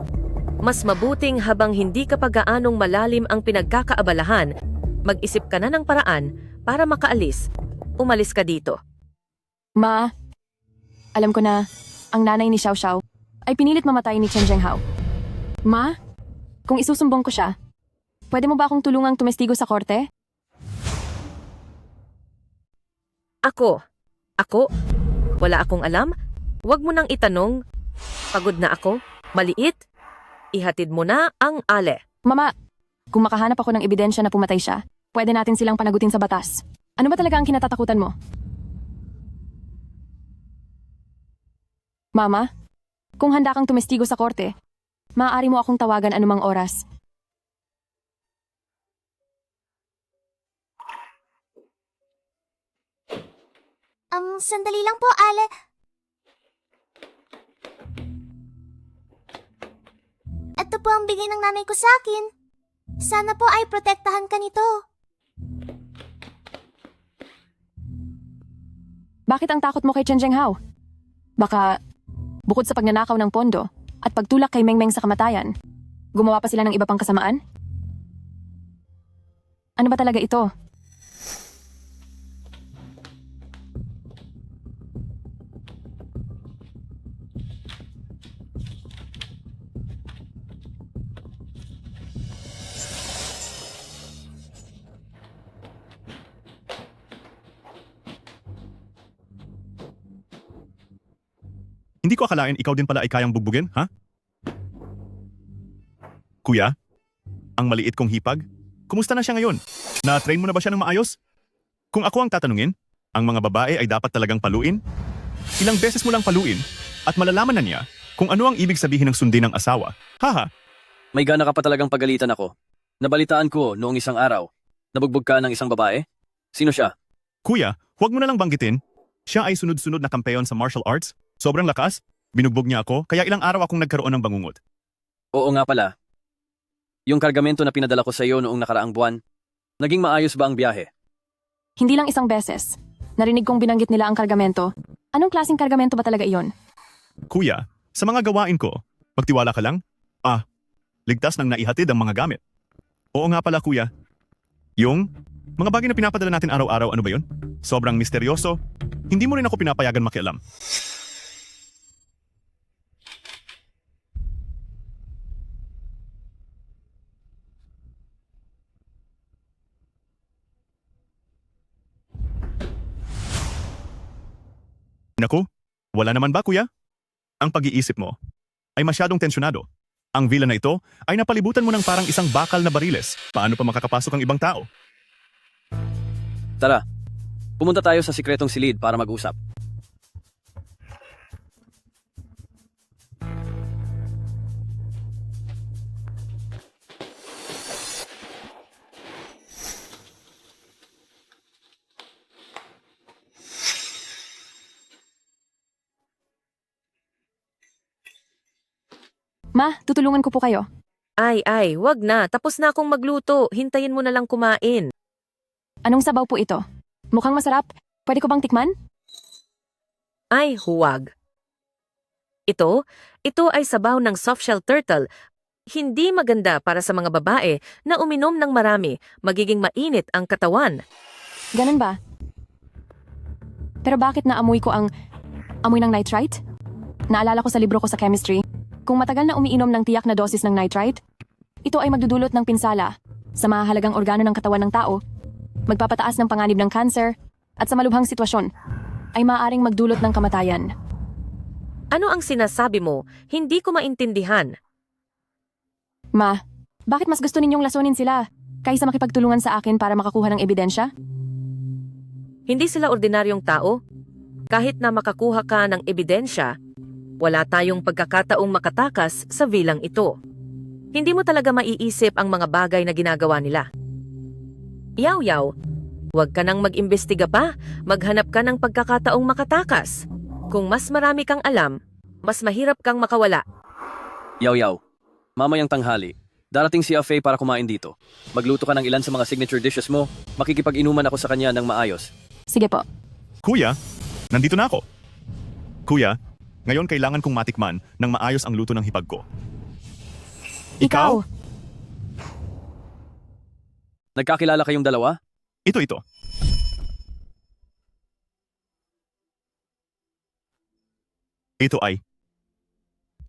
Mas mabuting habang hindi ka pa gaanong malalim ang pinagkakaabalahan, mag-isip ka na ng paraan para makaalis. Umalis ka dito. Alam ko na ang nanay ni Xiao Xiao ay pinilit mamatay ni Chen Zhenghao. Kung isusumbong ko siya, pwede mo ba akong tulungang tumestigo sa korte? Ako? Wala akong alam? Huwag mo nang itanong. Pagod na ako? Maliit? Ihatid mo na ang ale. Mama, kung makahanap ako ng ebidensya na pumatay siya, pwede natin silang panagutin sa batas. Ano ba talaga ang kinatatakutan mo? Mama, kung handa kang tumestigo sa korte, maaari mo akong tawagan anumang oras. Sandali lang po, Ale. Ito po ang bigay ng nanay ko sa akin. Sana po ay protektahan ka nito. Bakit ang takot mo kay Chen Zhenghao? Baka, bukod sa pagnanakaw ng pondo at pagtulak kay Mengmeng sa kamatayan, gumawa pa sila ng iba pang kasamaan? Ano ba talaga ito? Hindi ko akalain ikaw din pala ay kayang bugbugin, ha? Kuya, ang maliit kong hipag, kumusta na siya ngayon? Na-train mo na ba siya ng maayos? Kung ako ang tatanungin, ang mga babae ay dapat talagang paluin? Ilang beses mo lang paluin at malalaman na niya kung ano ang ibig sabihin ng sundin ng asawa. Haha, May gana ka pa talagang pagalitan ako. Nabalitaan ko noong isang araw. Nabugbog ka ng isang babae? Sino siya? kuya, huwag mo na lang banggitin. Siya ay sunod-sunod na kampeon sa martial arts. Sobrang lakas. Binugbog niya ako, kaya ilang araw akong nagkaroon ng bangungot. Oo nga pala. Yung kargamento na pinadala ko sa iyo noong nakaraang buwan, naging maayos ba ang biyahe? Hindi lang isang beses. Narinig kong binanggit nila ang kargamento. Anong klaseng kargamento ba talaga iyon? Kuya, sa mga gawain ko, magtiwala ka lang. Ligtas nang naihatid ang mga gamit. Oo nga pala kuya. Yung mga bagay na pinapadala natin araw-araw, ano ba yun? Sobrang misteryoso. Hindi mo rin ako pinapayagan makialam. Naku, wala naman ba kuya? Ang pag-iisip mo ay masyadong tensyonado. Ang villa na ito ay napalibutan mo ng parang isang bakal na bariles. Paano pa makakapasok ang ibang tao? Tara, pumunta tayo sa sikretong silid para mag-usap. Ma, tutulungan ko po kayo. Ay, wag na. Tapos na akong magluto. Hintayin mo na lang kumain. Anong sabaw po ito? Mukhang masarap. Pwede ko bang tikman? Ay, huwag. Ito ay sabaw ng softshell turtle. Hindi maganda para sa mga babae na uminom ng marami. Magiging mainit ang katawan. Ganun ba? Pero bakit naamoy ko ang amoy ng nitrite? Naalala ko sa libro ko sa chemistry, kung matagal na umiinom ng tiyak na dosis ng nitrite, ito ay magdudulot ng pinsala sa mahahalagang organo ng katawan ng tao, magpapataas ng panganib ng cancer, at sa malubhang sitwasyon, ay maaaring magdulot ng kamatayan. Ano ang sinasabi mo? Hindi ko maintindihan. Ma, bakit mas gusto ninyong lasunin sila kaysa makipagtulungan sa akin para makakuha ng ebidensya? Hindi sila ordinaryong tao. Kahit na makakuha ka ng ebidensya, wala tayong pagkakataong makatakas sa vilang ito. Hindi mo talaga maiisip ang mga bagay na ginagawa nila. Yaw-yaw, huwag ka nang mag-imbestiga pa, maghanap ka ng pagkakataong makatakas. Kung mas marami kang alam, mas mahirap kang makawala. Yaw-yaw, mamayang tanghali, darating si Afei para kumain dito. Magluto ka ng ilan sa mga signature dishes mo, makikipag-inuman ako sa kanya ng maayos. Sige po. Kuya, nandito na ako. Kuya, ngayon kailangan kong matikman ng maayos ang luto ng hipag ko. Ikaw? Nagkakilala kayong dalawa? Ito.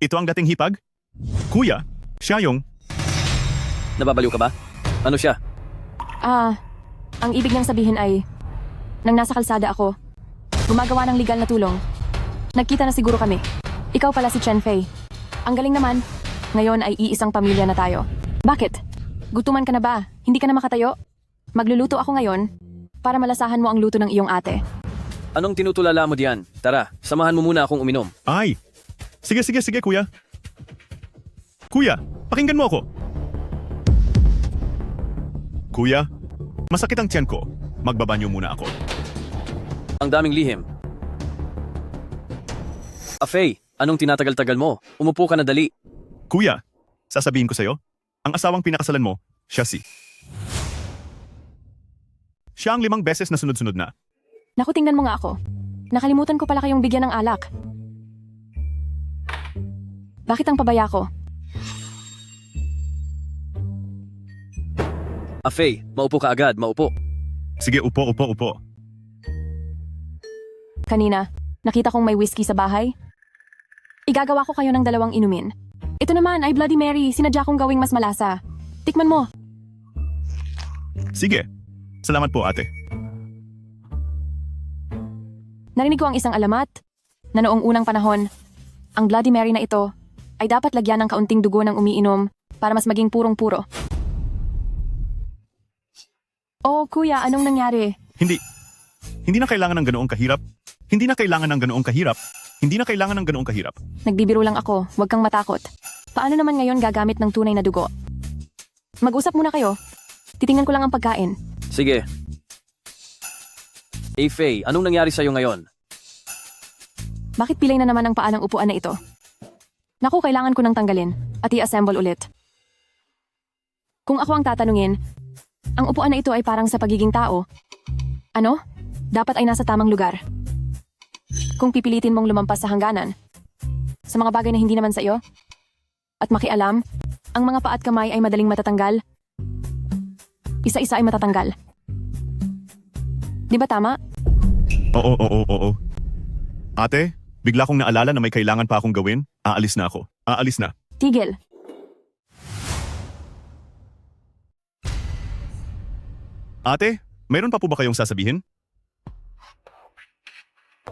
Ito ang dating hipag? Kuya, siya yung... Nababaliw ka ba? Ano siya? Ang ibig niyang sabihin ay, nang nasa kalsada ako, gumagawa ng legal na tulong. Nagkita na siguro kami. Ikaw pala si Chen Fei. Ang galing naman. Ngayon ay iisang pamilya na tayo. Bakit? Gutuman ka na ba? Hindi ka na makatayo? Magluluto ako ngayon para malasahan mo ang luto ng iyong ate. Anong tinutulala mo diyan? Tara, samahan mo muna akong uminom. Ay! Sige, kuya. Kuya, pakinggan mo ako. Kuya, masakit ang tiyan ko. Magbabanyo muna ako. Ang daming lihim. Afei, anong tinatagal-tagal mo? Umupo ka na dali. Kuya, sasabihin ko sa'yo, ang asawang pinakasalan mo, siya ang 5 beses na sunod-sunod na. Naku, tingnan mo nga ako. Nakalimutan ko pala kayong bigyan ng alak. Bakit ang pabaya ko? Afei, maupo ka agad, maupo. Sige, upo. Kanina, nakita kong may whiskey sa bahay. Igagawa ko kayo ng 2 inumin. Ito naman ay Bloody Mary, sinadya kong gawing mas malasa. Tikman mo. Sige. Salamat po, ate. Narinig ko ang isang alamat na noong unang panahon Ang Bloody Mary na ito ay dapat lagyan ng kaunting dugo ng umiinom para mas maging purong-puro. Oh, kuya, anong nangyari? Hindi. Hindi na kailangan ng ganoong kahirap. Hindi na kailangan ng ganoong kahirap. Hindi na kailangan ng ganoong kahirap. Nagbibiro lang ako, huwag kang matakot. Paano naman ngayon gagamit ng tunay na dugo? Mag-usap muna kayo. Titingnan ko lang ang pagkain. Sige. Faye, anong nangyari sa'yo ngayon? Bakit pilay na naman ang paa ng upuan na ito? Naku, kailangan ko nang tanggalin at i-assemble ulit. Kung ako ang tatanungin, ang upuan na ito ay parang sa pagiging tao. Ano? Dapat ay nasa tamang lugar. Kung pipilitin mong lumampas sa hangganan, sa mga bagay na hindi naman sa iyo, at makialam, ang mga paa at kamay ay madaling matatanggal. Isa-isa ay matatanggal. Di ba tama? Oo. Ate, bigla kong naalala na may kailangan pa akong gawin. Aalis na ako. Aalis na. Tigil. Ate, mayroon pa po ba kayong sasabihin?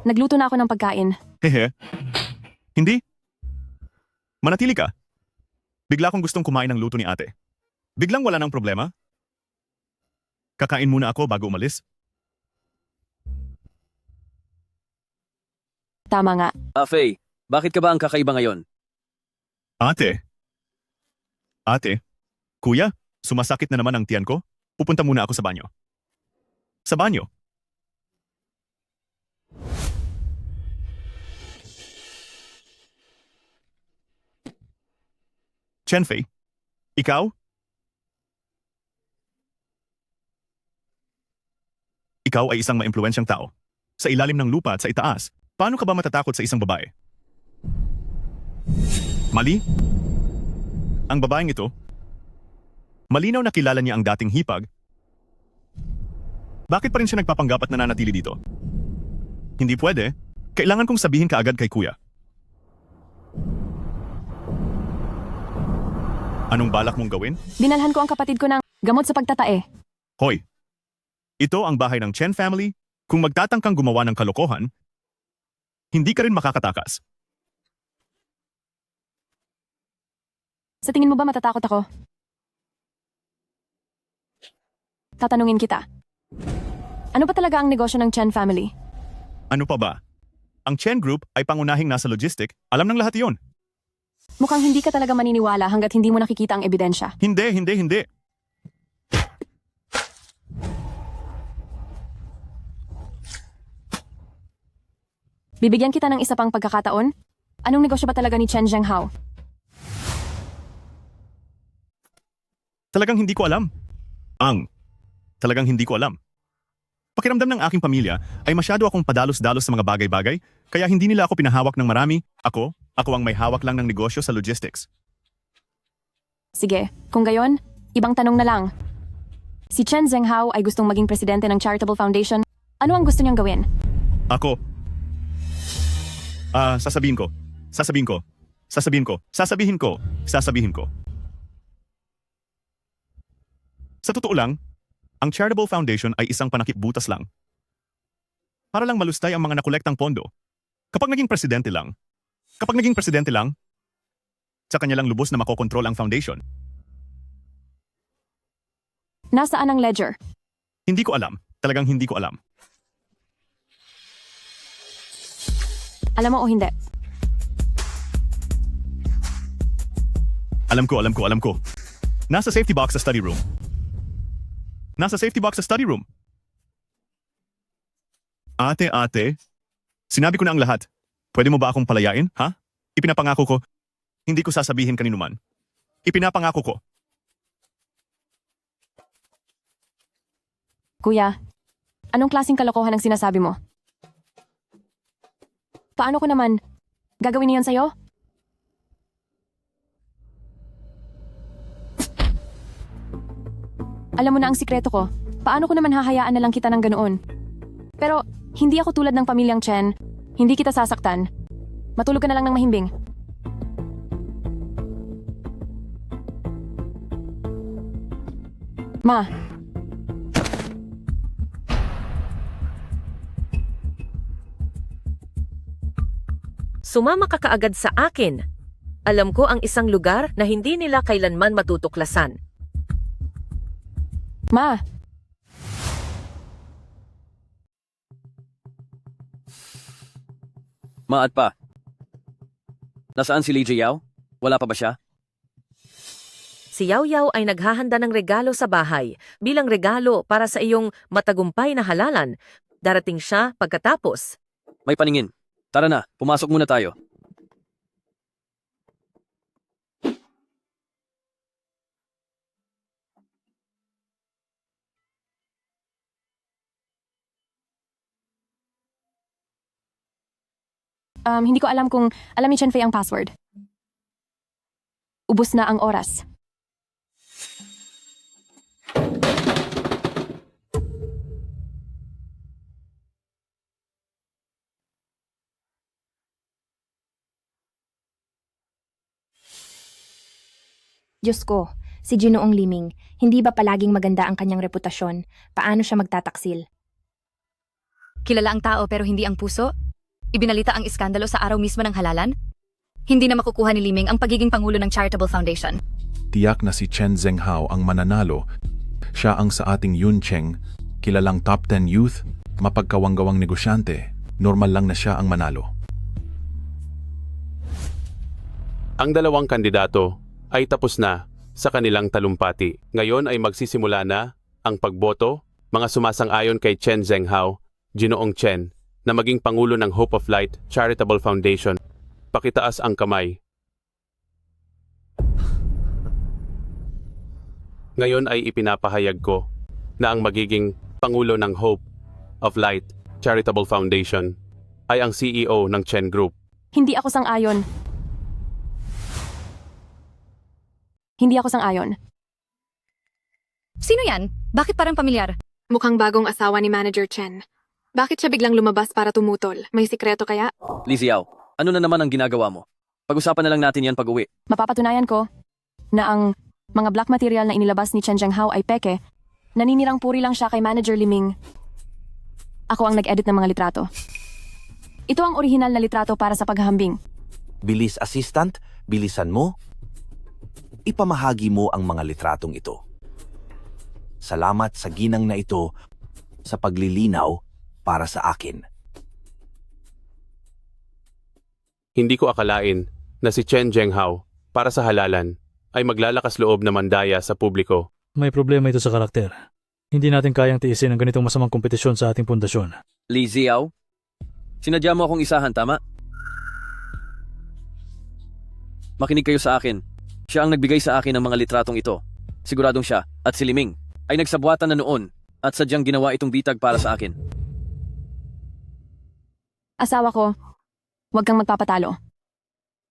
Nagluto na ako ng pagkain. Hehe. Hindi? Manatili ka. Bigla kong gustong kumain ng luto ni ate. Biglang wala ng problema? Kakain muna ako bago umalis. Tama nga. Faye, bakit ka ba ang kakaiba ngayon? Ate. Kuya, sumasakit na naman ang tiyan ko. Pupunta muna ako sa banyo. Sa banyo? Chenfei, ikaw? Ikaw ay isang maimpluwensyang tao. Sa ilalim ng lupa at sa itaas, paano ka ba matatakot sa isang babae? Mali? Ang babaeng ito, malinaw na kilala niya ang dating hipag. Bakit pa rin siya nagpapanggap at nananatili dito? Hindi pwede. Kailangan kong sabihin kaagad kay kuya. Anong balak mong gawin? Dinalhan ko ang kapatid ko ng gamot sa pagtatae. Hoy, ito ang bahay ng Chen family. Kung magtatangkang gumawa ng kalokohan, hindi ka rin makakatakas. Sa tingin mo ba matatakot ako? Tatanungin kita. Ano ba talaga ang negosyo ng Chen family? Ano pa ba? Ang Chen Group ay pangunahing nasa logistic. Alam ng lahat iyon. Mukhang hindi ka talaga maniniwala hanggat hindi mo nakikita ang ebidensya. Hindi. Bibigyan kita ng isa pang pagkakataon? Anong negosyo ba talaga ni Chen Zhenghao? Talagang hindi ko alam. Talagang hindi ko alam. Pakiramdam ng aking pamilya ay masyado akong padalos-dalos sa mga bagay-bagay, kaya hindi nila ako pinahawak ng marami. Ako ang may hawak lang ng negosyo sa logistics. Sige, kung gayon, ibang tanong na lang. Si Chen Zhenghao ay gustong maging presidente ng Charitable Foundation. Ano ang gusto niyang gawin? Ako. Sasabihin ko. Sa totoo lang, ang Charitable Foundation ay isang panakip-butas lang. Para lang malustay ang mga nakolektang pondo. Kapag naging presidente lang, sa kanya lang lubos na makokontrol ang foundation. Nasaan ang ledger? Hindi ko alam. Talagang hindi ko alam. Alam mo o hindi? Alam ko. Nasa safety box sa study room. Ate, sinabi ko na ang lahat. Pwede mo ba akong palayain, ha? Ipinapangako ko, hindi ko sasabihin kanino man. Ipinapangako ko. Kuya, anong klaseng kalokohan ang sinasabi mo? Paano ko naman gagawin niyan sa'yo? Alam mo na ang sikreto ko. Paano ko naman hahayaan na lang kita ng ganoon? Pero hindi ako tulad ng pamilyang Chen. Hindi kita sasaktan. Matulog ka na lang ng mahimbing. Ma. Sumama ka kaagad sa akin. Alam ko ang isang lugar na hindi nila kailanman matutuklasan. Ma, Maat pa. Nasaan si Li Jiao? Wala pa ba siya? Si Yao Yao ay naghahanda ng regalo sa bahay bilang regalo para sa iyong matagumpay na halalan. Darating siya pagkatapos. May paningin. Tara na, pumasok muna tayo. hindi ko alam kung alam ni Chen Fei ang password. Ubus na ang oras. Diyos ko, si Ginoong Liming, hindi ba palaging maganda ang kanyang reputasyon? Paano siya magtataksil? Kilala ang tao pero hindi ang puso? Ibinalita ang iskandalo sa araw mismo ng halalan? Hindi na makukuha ni Liming ang pagiging pangulo ng Charitable Foundation. Tiyak na si Chen Zhenghao ang mananalo. Siya ang sa ating Yun Cheng, kilalang top 10 youth, mapagkawanggawang negosyante. Normal lang na siya ang manalo. Ang dalawang kandidato ay tapos na sa kanilang talumpati. Ngayon ay magsisimula na ang pagboto, mga sumasang-ayon kay Chen Zhenghao, Ginoong Chen, na maging pangulo ng Hope of Light Charitable Foundation. Pakitaas ang kamay. Ngayon ay ipinapahayag ko na ang magiging pangulo ng Hope of Light Charitable Foundation ay ang CEO ng Chen Group. Hindi ako sang-ayon. Hindi ako sang-ayon. Sino yan? Bakit parang pamilyar? Mukhang bagong asawa ni Manager Chen. Bakit siya biglang lumabas para tumutol? May sikreto kaya? Li Xiao, ano na naman ang ginagawa mo? Pag-usapan na lang natin yan pag-uwi. Mapapatunayan ko na ang mga black material na inilabas ni Chen Zhenghao ay peke. Naninirang puri lang siya kay Manager Liming. Ako ang nag-edit ng mga litrato. Ito ang orihinal na litrato para sa paghahambing. Bilis, assistant, bilisan mo. Ipamahagi mo ang mga litratong ito. Salamat sa ginang na ito sa paglilinaw para sa akin. Hindi ko akalain na si Chen Zhenghao, para sa halalan, ay maglalakas loob na mandaya sa publiko. May problema ito sa karakter. Hindi natin kayang tiisin ang ganitong masamang kompetisyon sa ating pundasyon. Li Xiao, sinadya mo akong isahan, tama? Makinig kayo sa akin. Siya ang nagbigay sa akin ng mga litratong ito. Siguradong siya at si Liming ay nagsabwatan na noon at sadyang ginawa itong bitag para sa akin. Asawa ko, huwag kang magpapatalo.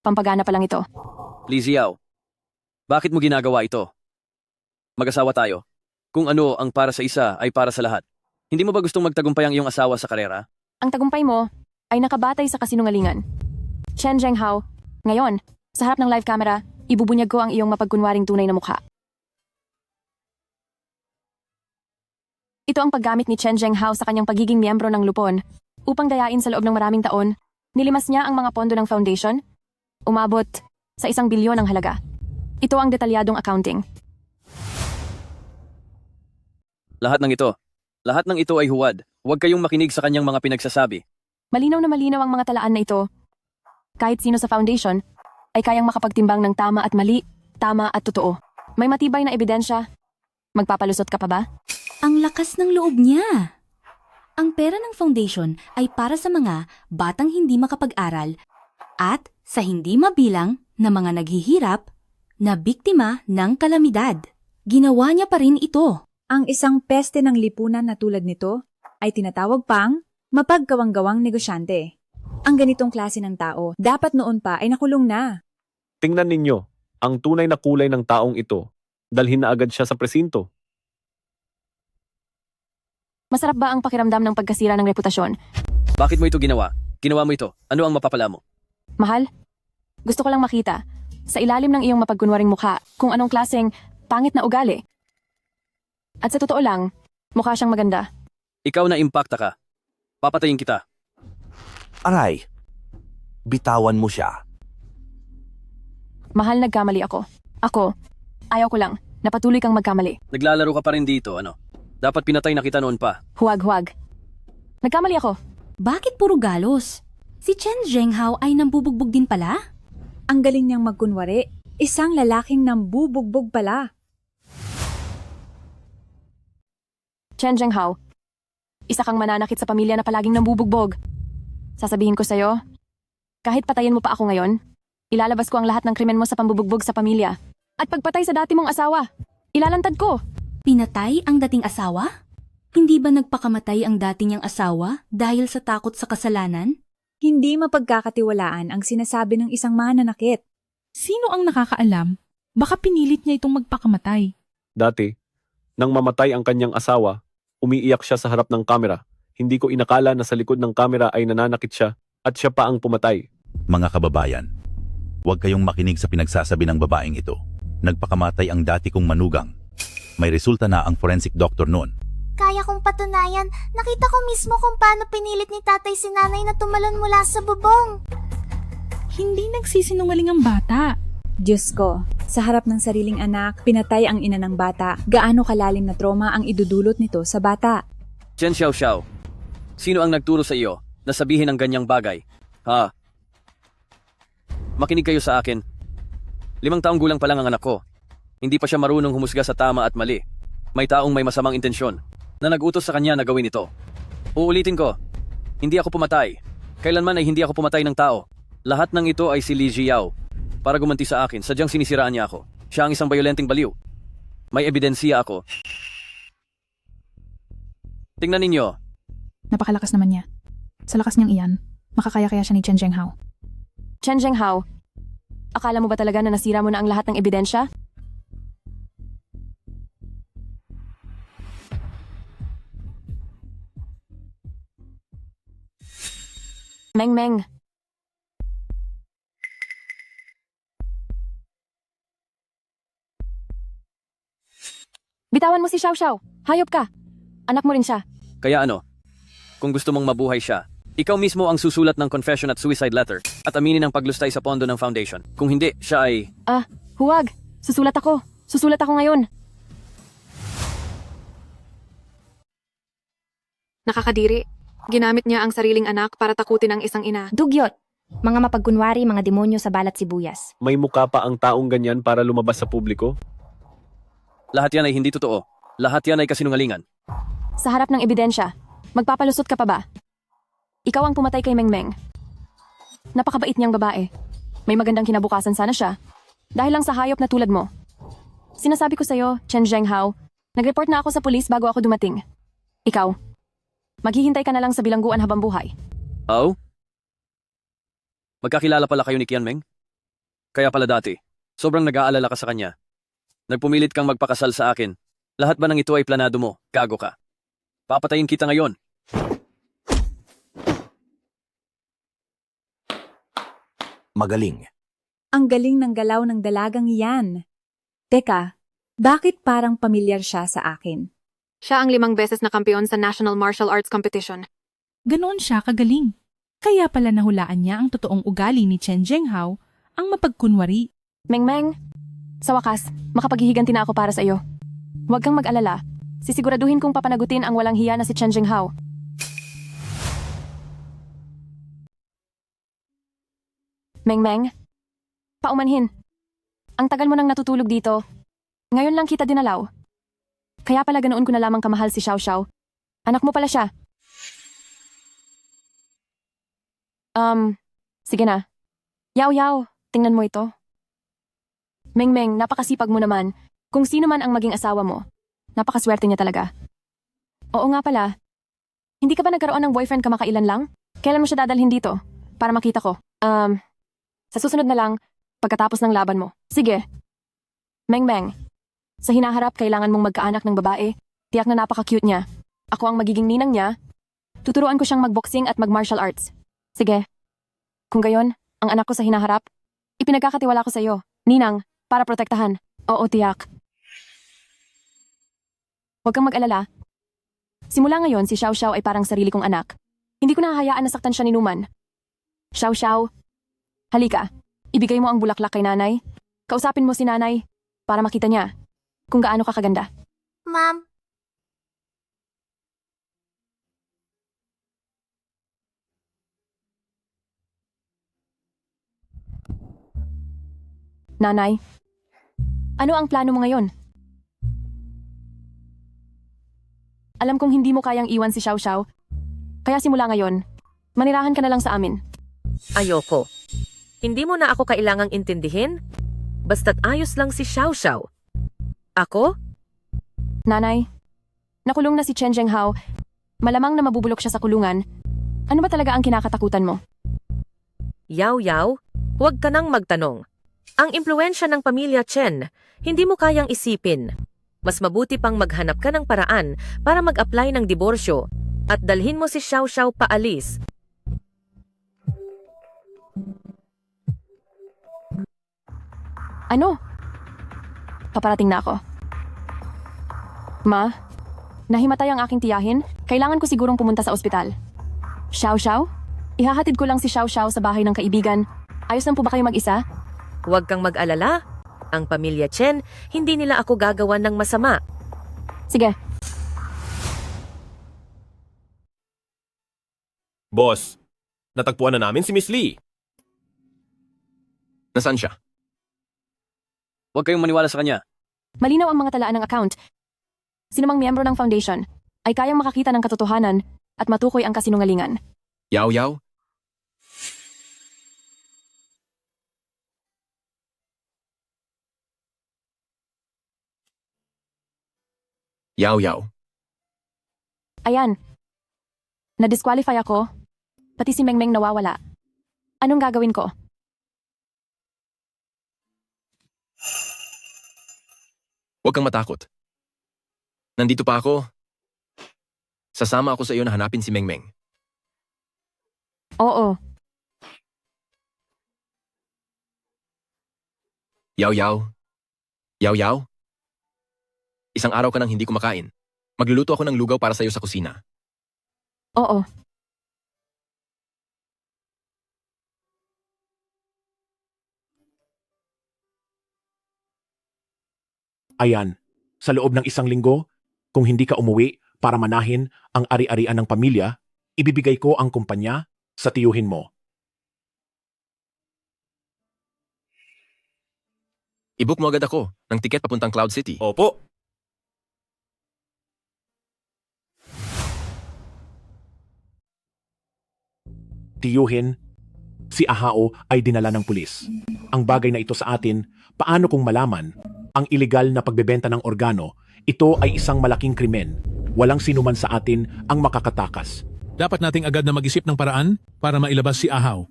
Pampagana pa lang ito. Li Xiao, bakit mo ginagawa ito? Mag-asawa tayo. Kung ano ang para sa isa ay para sa lahat. Hindi mo ba gustong magtagumpay ang iyong asawa sa karera? Ang tagumpay mo ay nakabatay sa kasinungalingan. Chen Zhenghao, ngayon, sa harap ng live camera, ibubunyag ko ang iyong mapagkunwaring tunay na mukha. Ito ang paggamit ni Chen Zhenghao sa kanyang pagiging miyembro ng Lupon. Upang dayain sa loob ng maraming taon, nilimas niya ang mga pondo ng foundation. Umabot sa 1 bilyon ang halaga. Ito ang detalyadong accounting. Lahat ng ito ay huwad. Huwag kayong makinig sa kanyang mga pinagsasabi. Malinaw na malinaw ang mga talaan na ito. Kahit sino sa foundation ay kayang makapagtimbang ng tama at mali, tama at totoo. May matibay na ebidensya. Magpapalusot ka pa ba? Ang lakas ng loob niya. Ang pera ng foundation ay para sa mga batang hindi makapag-aral at sa hindi mabilang na mga naghihirap na biktima ng kalamidad. Ginawa niya pa rin ito. Ang isang peste ng lipunan na tulad nito ay tinatawag pang mapagkawang-gawang negosyante. Ang ganitong klase ng tao dapat noon pa ay nakulong na. Tingnan ninyo, ang tunay na kulay ng taong ito. Dalhin na agad siya sa presinto. Masarap ba ang pakiramdam ng pagkasira ng reputasyon? Bakit mo ito ginawa? Ginawa mo ito. Ano ang mapapala mo? Mahal, gusto ko lang makita, sa ilalim ng iyong mapagkunwaring mukha, kung anong klaseng pangit na ugali. At sa totoo lang, mukha siyang maganda. Ikaw na impacta ka. Papatayin kita. Aray, Bitawan mo siya. Mahal, nagkamali ako. Ayaw ko lang. Napatuloy kang magkamali. Naglalaro ka pa rin dito, ano? Dapat pinatay na kita noon pa. Huwag. Nagkamali ako. Bakit puro galos? Si Chen Zhenghao ay nambubugbog din pala? Ang galing niyang magkunwari. Isang lalaking nambubugbog pala. Chen Zhenghao, isa kang mananakit sa pamilya na palaging nambubugbog. Sasabihin ko sa'yo, kahit patayin mo pa ako ngayon, ilalabas ko ang lahat ng krimen mo sa pambubugbog sa pamilya. At pagpatay sa dati mong asawa, ilalantad ko. Pinatay ang dating asawa? Hindi ba nagpakamatay ang dati niyang asawa dahil sa takot sa kasalanan? Hindi mapagkakatiwalaan ang sinasabi ng isang mananakit. Sino ang nakakaalam? Baka pinilit niya itong magpakamatay. Dati, nang mamatay ang kanyang asawa, umiiyak siya sa harap ng kamera. Hindi ko inakala na sa likod ng kamera ay nananakit siya at siya pa ang pumatay. Mga kababayan, huwag kayong makinig sa pinagsasabi ng babaeng ito. Nagpakamatay ang dati kong manugang. May resulta na ang forensic doctor noon. Kaya kong patunayan, nakita ko mismo kung paano pinilit ni tatay si nanay na tumalon mula sa bubong. Hindi nagsisinungaling ang bata. Diyos ko, sa harap ng sariling anak, pinatay ang ina ng bata. Gaano kalalim na trauma ang idudulot nito sa bata? Chen Xiaoxiao, sino ang nagturo sa iyo na sabihin ang ganyang bagay? Ha? Makinig kayo sa akin. 5 taong gulang pa lang ang anak ko. Hindi pa siya marunong humusga sa tama at mali. May taong may masamang intensyon na nag-utos sa kanya na gawin ito. Uulitin ko, hindi ako pumatay. Kailanman ay hindi ako pumatay ng tao. Lahat ng ito ay si Li Jiao. Para gumanti sa akin, sadyang sinisiraan niya ako. Siya ang isang bayolenteng baliw. May ebidensya ako. Tingnan ninyo. Napakalakas naman niya. Sa lakas niyang iyan, makakaya-kaya siya ni Chen Zhenghao. Chen Zhenghao, akala mo ba talaga na nasira mo na ang lahat ng ebidensya? Meng. Bitawan mo si Xiao. Hayop ka. Anak mo rin siya. Kaya ano? Kung gusto mong mabuhay siya, ikaw mismo ang susulat ng confession at suicide letter at aminin ang paglustay sa pondo ng foundation. Kung hindi, siya ay... Huwag. Susulat ako ngayon. Nakakadiri. Ginamit niya ang sariling anak para takutin ang isang ina. Dugyot! Mga mapagkunwari, mga demonyo sa balat sibuyas. May mukha pa ang taong ganyan para lumabas sa publiko? Lahat yan ay hindi totoo. Lahat yan ay kasinungalingan. Sa harap ng ebidensya, magpapalusot ka pa ba? Ikaw ang pumatay kay Meng. Napakabait niyang babae. May magandang kinabukasan sana siya. Dahil lang sa hayop na tulad mo. Sinasabi ko sa'yo, Chen Zhenghao, nag-report na ako sa pulis bago ako dumating. Ikaw, maghihintay ka na lang sa bilangguan habang buhay. Oh? Magkakilala pala kayo ni Qianmeng? Kaya pala dati, sobrang nag-aalala ka sa kanya. Nagpumilit kang magpakasal sa akin. Lahat ba ng ito ay planado mo? Gago ka. Papatayin kita ngayon. Magaling. Ang galing ng galaw ng dalagang iyan. Teka, bakit parang pamilyar siya sa akin? Siya ang 5 beses na kampeon sa National Martial Arts Competition. Ganoon siya kagaling. Kaya pala nahulaan niya ang totoong ugali ni Chen Zhenghao, ang mapagkunwari. Meng, sa wakas, makapaghihiganti na ako para sa iyo. Huwag kang mag-alala. Sisiguraduhin kong papanagutin ang walang hiya na si Chen Zhenghao. Meng, paumanhin. Ang tagal mo nang natutulog dito. Ngayon lang kita dinalaw. Kaya pala ganoon ko na lamang kamahal si Xiao. Anak mo pala siya. Sige na. Yao, tingnan mo ito. Meng, napakasipag mo naman. Kung sino man ang maging asawa mo, napakaswerte niya talaga. Oo nga pala. Hindi ka ba nagkaroon ng boyfriend kamakailan lang? Kailan mo siya dadalhin dito? Para makita ko. Sa susunod na lang, pagkatapos ng laban mo. Sige. Meng, sa hinaharap kailangan mong magkaanak ng babae. Tiyak na napaka-cute niya. Ako ang magiging ninang niya. Tuturuan ko siyang mag-boxing at mag-martial arts. Sige. Kung gayon, ang anak ko sa hinaharap, ipinagkakatiwala ko sa iyo, ninang, para protektahan. Oo, tiyak. Huwag kang mag-alala. Simula ngayon, si Xiao ay parang sarili kong anak. Hindi ko nahahayaan na saktan siya ni Numan. Xiao, Halika, ibigay mo ang bulaklak kay nanay. Kausapin mo si nanay para makita niya kung gaano ka kaganda. Ma'am, Nanay, ano ang plano mo ngayon? Alam kong hindi mo kayang iwan si Xiao Xiao, kaya simula ngayon, manirahan ka na lang sa amin. Ayoko. Hindi mo na ako kailangang intindihin? Basta't ayos lang si Xiao Xiao. Ako? Nanay, nakulong na si Chen Zhenghao. Malamang na mabubulok siya sa kulungan. Ano ba talaga ang kinakatakutan mo? Yao Yao, huwag ka nang magtanong. Ang impluensya ng pamilya Chen, hindi mo kayang isipin. Mas mabuti pang maghanap ka ng paraan para mag-apply ng diborsyo at dalhin mo si Xiao Xiao paalis. Ano? Paparating na ako. Ma, nahimatay ang aking tiyahin. Kailangan ko sigurong pumunta sa ospital. Xiao Xiao? Ihahatid ko lang si Xiao Xiao sa bahay ng kaibigan. Ayos lang po ba kayo mag-isa? Huwag kang mag-alala. Ang pamilya Chen, hindi nila ako gagawan ng masama. Sige. Boss, natagpuan na namin si Miss Lee. Nasaan siya? Huwag kayong maniwala sa kanya. Malinaw ang mga talaan ng account. Sinumang miyembro ng foundation ay kayang makakita ng katotohanan at matukoy ang kasinungalingan. Yao Yao? Yao Yao. Ayan. Na-disqualify ako. Pati si Mengmeng nawawala. Anong gagawin ko? Huwag kang matakot. Nandito pa ako. Sasama ako sa iyo na hanapin si Mengmeng. Oo. Yao Yao. Yao Yao. Isang araw ka nang hindi kumakain. Magluluto ako ng lugaw para sa iyo sa kusina. Oo. Ayan, sa loob ng isang linggo, kung hindi ka umuwi para manahin ang ari-arian ng pamilya, ibibigay ko ang kumpanya sa tiyuhin mo. I-book mo agad ako ng tiket papuntang Cloud City. Opo. Tiyuhin, si Ahao ay dinala ng pulis. Ang bagay na ito sa atin, paano kung malaman ang ilegal na pagbebenta ng organo, ito ay isang malaking krimen. Walang sinuman sa atin ang makakatakas. Dapat nating agad na mag-isip ng paraan para mailabas si Ahaw.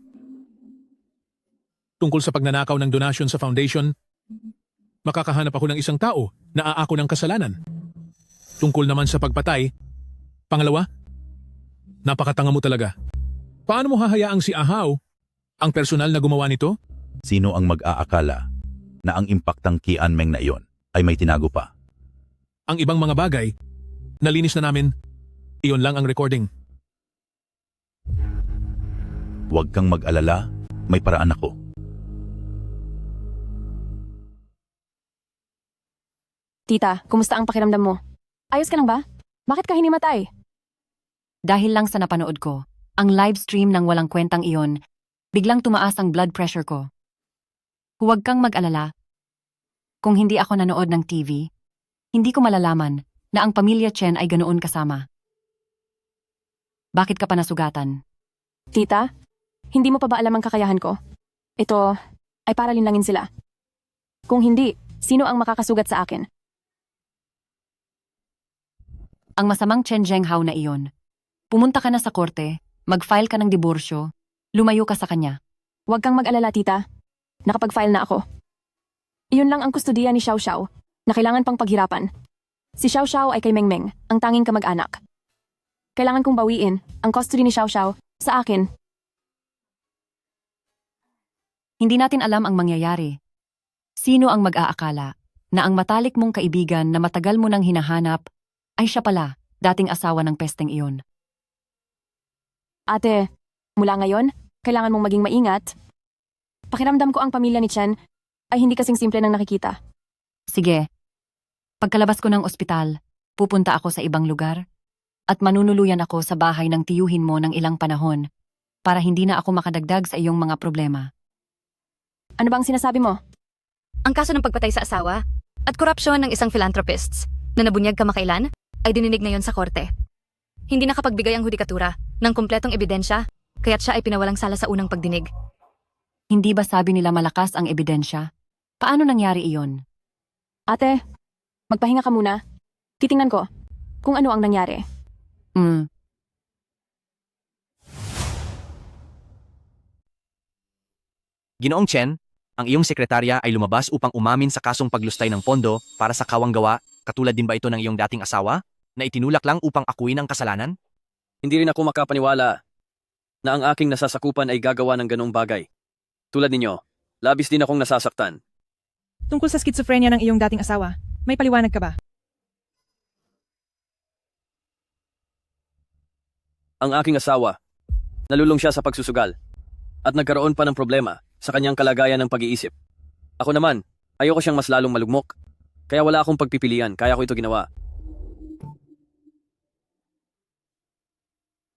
Tungkol sa pagnanakaw ng donasyon sa foundation, makakahanap ako ng isang tao na aako ng kasalanan. Tungkol naman sa pagpatay, pangalawa, napakatanga mo talaga. Paano mo hahayaang si Ahaw ang personal na gumawa nito? Sino ang mag-aakala na ang impaktang Kianmeng na iyon ay may tinago pa? Ang ibang mga bagay, nalinis na namin. Iyon lang ang recording. Huwag kang mag-alala, may paraan ako. Tita, kumusta ang pakiramdam mo? Ayos ka lang ba? Bakit ka hinimatay? Dahil lang sa napanood ko, ang live stream ng walang kwentang iyon, biglang tumaas ang blood pressure ko. Huwag kang mag-alala. Kung hindi ako nanood ng TV, hindi ko malalaman na ang pamilya Chen ay ganoon kasama. Bakit ka pa nasugatan? Tita, hindi mo pa ba alam ang kakayahan ko? Ito ay para linlangin sila. Kung hindi, sino ang makakasugat sa akin? Ang masamang Chen Zhenghao na iyon. Pumunta ka na sa korte, mag-file ka ng diborsyo, lumayo ka sa kanya. Huwag kang mag-alala, tita. Nakapag-file na ako. Iyon lang ang kustudiya ni Xiao Xiao na kailangan pang paghirapan. Si Xiao Xiao ay kay Mengmeng, ang tanging kamag-anak. Kailangan kong bawiin ang custody ni Xiao Xiao sa akin. Hindi natin alam ang mangyayari. Sino ang mag-aakala na ang matalik mong kaibigan na matagal mo nang hinahanap ay siya pala, dating asawa ng pesteng iyon? Ate, mula ngayon, kailangan mong maging maingat. Pakiramdam ko ang pamilya ni Chen ay hindi kasing simple ng nakikita. Sige. Pagkalabas ko ng ospital, pupunta ako sa ibang lugar at manunuluyan ako sa bahay ng tiyuhin mo ng ilang panahon para hindi na ako makadagdag sa iyong mga problema. Ano bang sinasabi mo? Ang kaso ng pagpatay sa asawa at korupsyon ng isang philanthropists na nabunyag kamakailan ay dininig ngayon sa korte. Hindi nakapagbigay ang hudikatura ng kumpletong ebidensya, kaya't siya ay pinawalang sala sa unang pagdinig. Hindi ba sabi nila malakas ang ebidensya? Paano nangyari iyon? Ate, magpahinga ka muna. Titingnan ko kung ano ang nangyari. Ginoong Chen, ang iyong sekretarya ay lumabas upang umamin sa kasong paglustay ng pondo para sa kawanggawa, katulad din ba ito ng iyong dating asawa, na itinulak lang upang akuin ang kasalanan? Hindi rin ako makapaniwala na ang aking nasasakupan ay gagawa ng ganong bagay. Tulad ninyo, labis din akong nasasaktan. Tungkol sa schizophrenia ng iyong dating asawa, may paliwanag ka ba? Ang aking asawa, nalulung siya sa pagsusugal at nagkaroon pa ng problema sa kanyang kalagayan ng pag-iisip. Ako naman, ayoko siyang mas lalong malugmok. Kaya wala akong pagpipilian, kaya ko ito ginawa.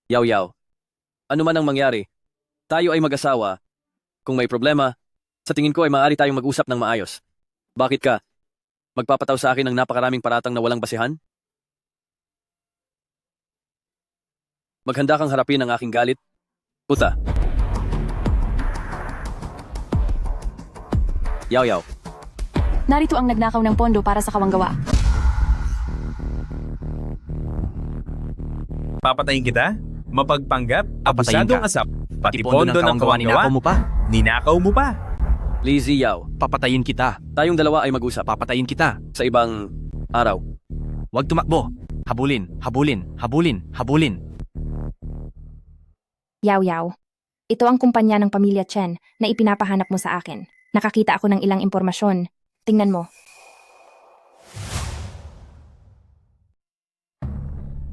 Yaw-yaw. Ano man ang mangyari, tayo ay mag-asawa. Kung may problema, sa tingin ko ay maaari tayong mag-usap ng maayos. Bakit ka? Magpapataw sa akin ng napakaraming paratang na walang basihan? Maghanda kang harapin ang aking galit. Puta. Yaw-yaw. Narito ang nagnakaw ng pondo para sa kawanggawa. Papatayin kita? Mapagpanggap? Papatayin Abusadong ka. asap? Pati Pondo pondo ng kawanggawa, kawanggawa? ninakaw mo pa. Ninakaw mo pa. Lizzie Yao. Papatayin kita. Tayong dalawa ay mag-usap. Papatayin kita. Sa ibang araw. Huwag tumakbo. Habulin, habulin, habulin, habulin. Yaw-yaw. Ito ang kumpanya ng pamilya Chen na ipinapahanap mo sa akin. Nakakita ako ng ilang impormasyon. Tingnan mo.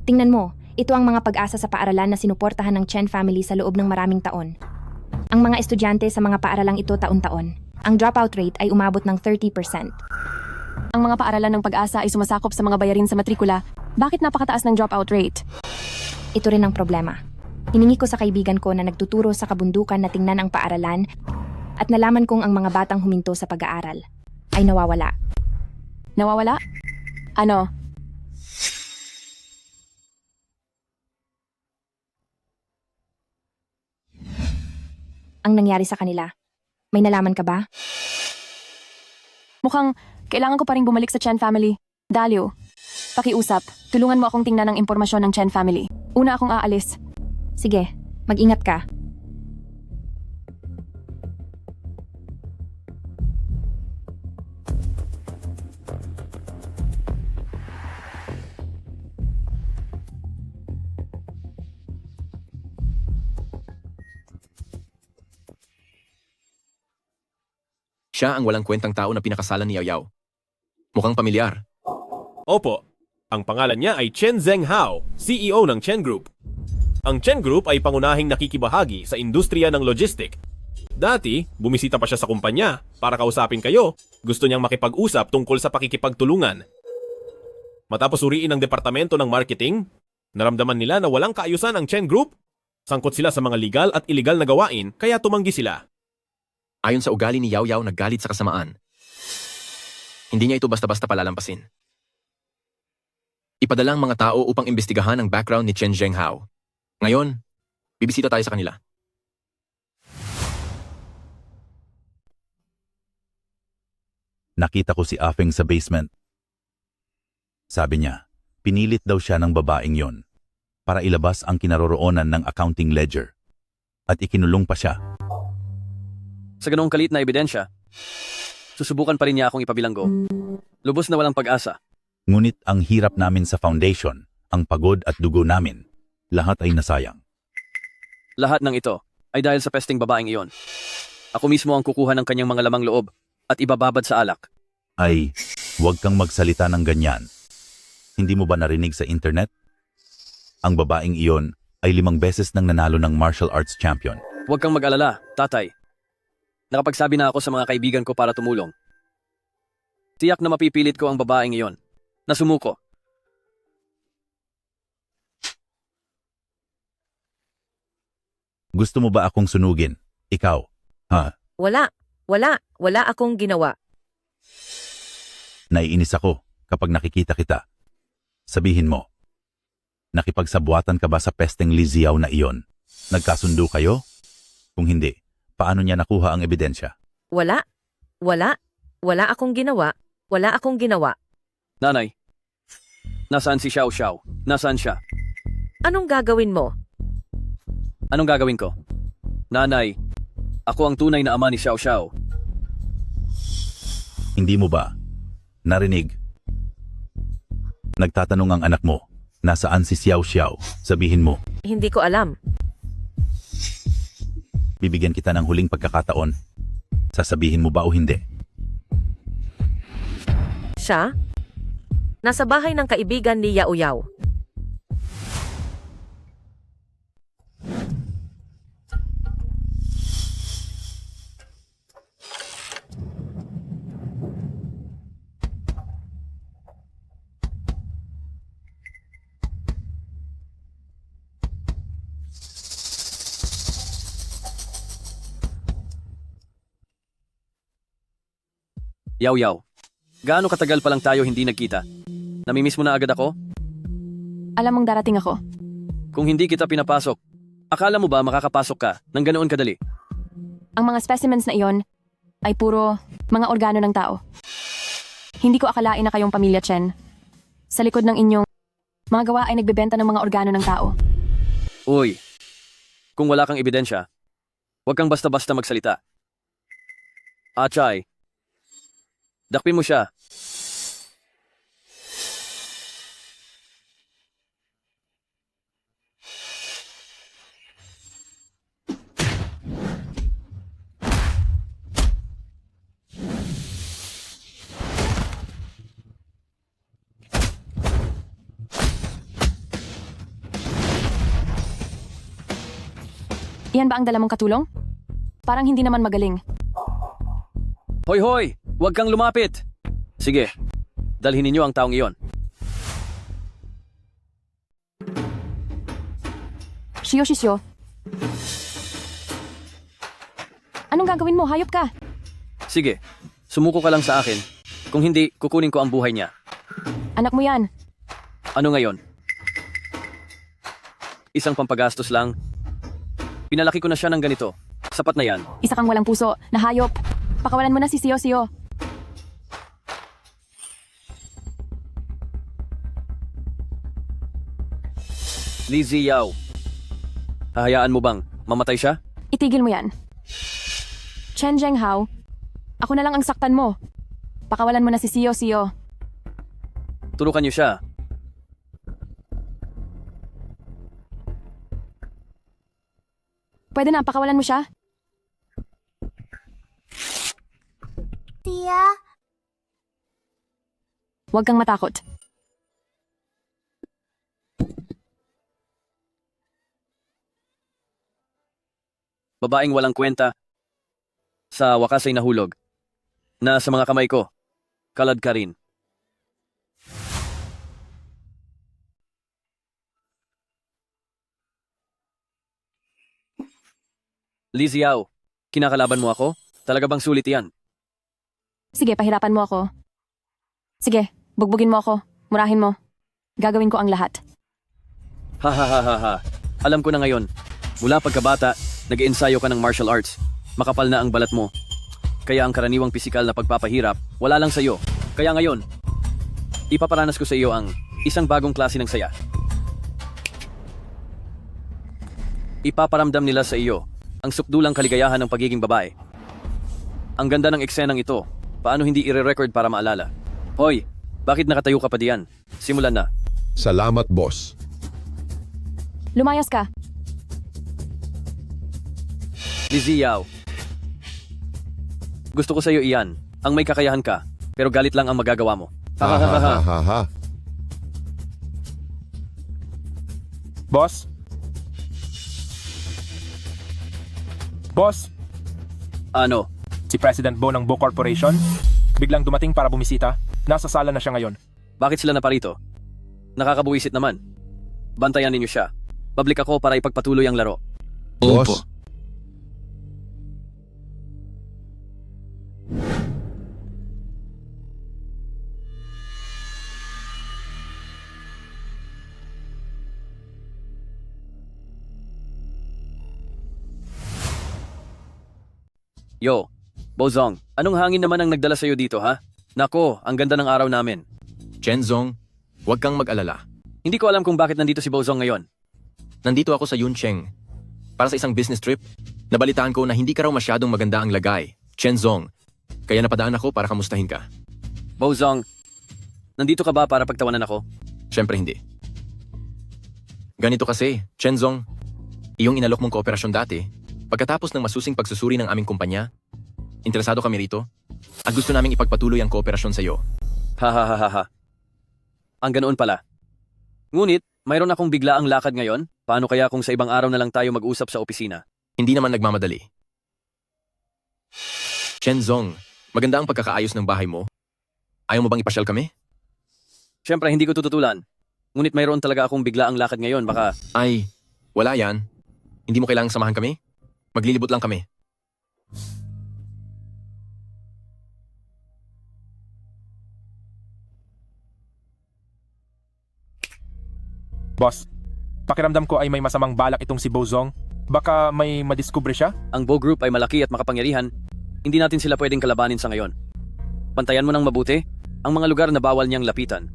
Tingnan mo, ito ang mga pag-asa sa paaralan na sinuportahan ng Chen family sa loob ng maraming taon. Ang mga estudyante sa mga paaralang ito taon-taon. Ang dropout rate ay umabot ng 30%. Ang mga paaralan ng pag-asa ay sumasakop sa mga bayarin sa matrikula. Bakit napakataas ng dropout rate? Ito rin ang problema. Hiningi ko sa kaibigan ko na nagtuturo sa kabundukan na tingnan ang paaralan at nalaman kong ang mga batang huminto sa pag-aaral ay nawawala. Nawawala? Ano? Ang nangyari sa kanila. May nalaman ka ba? Mukhang kailangan ko pa rin bumalik sa Chen family. Dalio, pakiusap. Tulungan mo akong tingnan ang impormasyon ng Chen family. Una akong aalis. Sige, mag-ingat ka. Siya ang walang kwentang tao na pinakasalan ni Yaw-Yaw. Mukhang pamilyar. Opo, ang pangalan niya ay Chen Zhenghao, CEO ng Chen Group. Ang Chen Group ay pangunahing nakikibahagi sa industriya ng logistic. Dati, bumisita pa siya sa kumpanya para kausapin kayo. Gusto niyang makipag-usap tungkol sa pakikipagtulungan. Matapos uriin ng departamento ng marketing, naramdaman nila na walang kaayusan ang Chen Group. Sangkot sila sa mga legal at illegal na gawain kaya tumanggi sila. Ayon sa ugali ni Yaw-Yaw, naggalit sa kasamaan. Hindi niya ito basta-basta palalampasin. Ipadala ang mga tao upang imbestigahan ang background ni Chen Zhenghao. Ngayon, bibisita tayo sa kanila. Nakita ko si Afeng sa basement. Sabi niya, pinilit daw siya ng babaeng yon para ilabas ang kinaroroonan ng accounting ledger. At ikinulong pa siya. Sa ganoong kalit na ebidensya, susubukan pa rin niya akong ipabilanggo. Lubos na walang pag-asa. Ngunit ang hirap namin sa foundation, ang pagod at dugo namin, lahat ay nasayang. Lahat ng ito ay dahil sa pesting babaeng iyon. Ako mismo ang kukuha ng kanyang mga lamang loob at ibababad sa alak. Ay, huwag kang magsalita ng ganyan. Hindi mo ba narinig sa internet? Ang babaeng iyon ay 5 beses nang nanalo ng martial arts champion. Huwag kang mag-alala, tatay. Nakapagsabi na ako sa mga kaibigan ko para tumulong. Tiyak na mapipilit ko ang babaeng iyon. Nasumuko. Gusto mo ba akong sunugin? Ikaw? Ha? Wala akong ginawa. Naiinis ako kapag nakikita kita. Sabihin mo, nakipagsabwatan ka ba sa pesteng Li Ziao na iyon? Nagkasundo kayo? Kung hindi, paano niya nakuha ang ebidensya? Wala akong ginawa. Wala akong ginawa. Nanay, nasaan si Xiao Xiao? Nasaan siya? Anong gagawin mo? Anong gagawin ko? Nanay, ako ang tunay na ama ni Xiao Xiao. Hindi mo ba narinig? Nagtatanong ang anak mo, nasaan si Xiao Xiao? Sabihin mo, Hindi ko alam. bibigyan kita ng huling pagkakataon. Sasabihin mo ba o hindi? Siya? Nasa bahay ng kaibigan ni Yao Yao. Yao Yao, gaano katagal pa lang tayo hindi nagkita? Namimiss mo na agad ako? Alam mong darating ako. Kung hindi kita pinapasok, akala mo ba makakapasok ka ng ganoon kadali? Ang mga specimens na iyon ay puro mga organo ng tao. Hindi ko akalain na kayong pamilya Chen. Sa likod ng inyong mga gawa ay nagbebenta ng mga organo ng tao. Uy, kung wala kang ebidensya, huwag kang basta-basta magsalita. Achay, dakpin mo siya. Iyan ba ang dala mong katulong? Parang hindi naman magaling. Hoy hoy, huwag kang lumapit. Sige, dalhin ninyo ang taong iyon. Shio. Anong gagawin mo? Hayop ka. Sige, sumuko ka lang sa akin. Kung hindi, kukunin ko ang buhay niya. Anak mo yan. Ano ngayon? Isang pampagastos lang. Pinalaki ko na siya ng ganito. Sapat na yan. Isa kang walang puso na hayop. Pakawalan mo na si Sio. Li Ziao. Hahayaan mo bang mamatay siya? Itigil mo yan. Chen Zhenghao, ako na lang ang saktan mo. Pakawalan mo na si Sio. Turukan niyo siya. Pwede na, pakawalan mo siya. Tia, Huwag kang matakot. Babaeng walang kwenta. Sa wakas ay nahulog. Na sa mga kamay ko, kalad ka rin. Li Ziao, kinakalaban mo ako? Talaga bang sulit yan? Sige, pahirapan mo ako. Sige, bugbugin mo ako. Murahin mo. Gagawin ko ang lahat. Ha. Alam ko na ngayon. Mula pagkabata, nag-ensayo ka ng martial arts. Makapal na ang balat mo. Kaya ang karaniwang pisikal na pagpapahirap, wala lang sa'yo. Kaya ngayon, ipaparanas ko sa iyo ang isang bagong klase ng saya. Ipaparamdam nila sa iyo ang sukdulang kaligayahan ng pagiging babae. Ang ganda ng eksenang ito. Paano hindi ire-record para maalala? Hoy, bakit nakatayo ka pa diyan? Simulan na. Salamat, boss. Lumayas ka. Li Ziao. Gusto ko sa iyo iyan. Ang may kakayahan ka, pero galit lang ang magagawa mo. Ha. Boss? Boss? Ano? Si President Bo ng Bo Corporation, biglang dumating para bumisita. Nasa sala na siya ngayon. Bakit sila naparito? Nakakabuwisit naman. Bantayan ninyo siya. Public ako para ipagpatuloy ang laro. Boss, Yo, Bozong, anong hangin naman ang nagdala sa'yo dito ha? Nako, ang ganda ng araw namin. Chenzong, huwag kang mag-alala. Hindi ko alam kung bakit nandito si Bozong ngayon. Nandito ako sa Yuncheng para sa isang business trip. Nabalitaan ko na hindi ka raw masyadong maganda ang lagay, Chenzong. Kaya napadaan ako para kamustahin ka. Bozong, nandito ka ba para pagtawanan ako? Siyempre hindi. Ganito kasi, Chenzong, iyong inalok mong kooperasyon dati, pagkatapos ng masusing pagsusuri ng aming kumpanya, interesado kami rito, at gusto naming ipagpatuloy ang kooperasyon sa iyo. Ha. Ang ganoon pala. Ngunit, mayroon akong bigla ang lakad ngayon. Paano kaya kung sa ibang araw na lang tayo mag-usap sa opisina? Hindi naman nagmamadali. Chenzong, maganda ang pagkakaayos ng bahay mo. Ayaw mo bang ipasyal kami? Siyempre, hindi ko tututulan. Ngunit mayroon talaga akong bigla ang lakad ngayon. Baka... Ay, wala yan. Hindi mo kailangang samahan kami? Maglilibot lang kami. Boss, pakiramdam ko ay may masamang balak itong si Bozong. Baka may madiskubre siya? Ang Bo Group ay malaki at makapangyarihan. Hindi natin sila pwedeng kalabanin sa ngayon. Pantayan mo ng mabuti ang mga lugar na bawal niyang lapitan.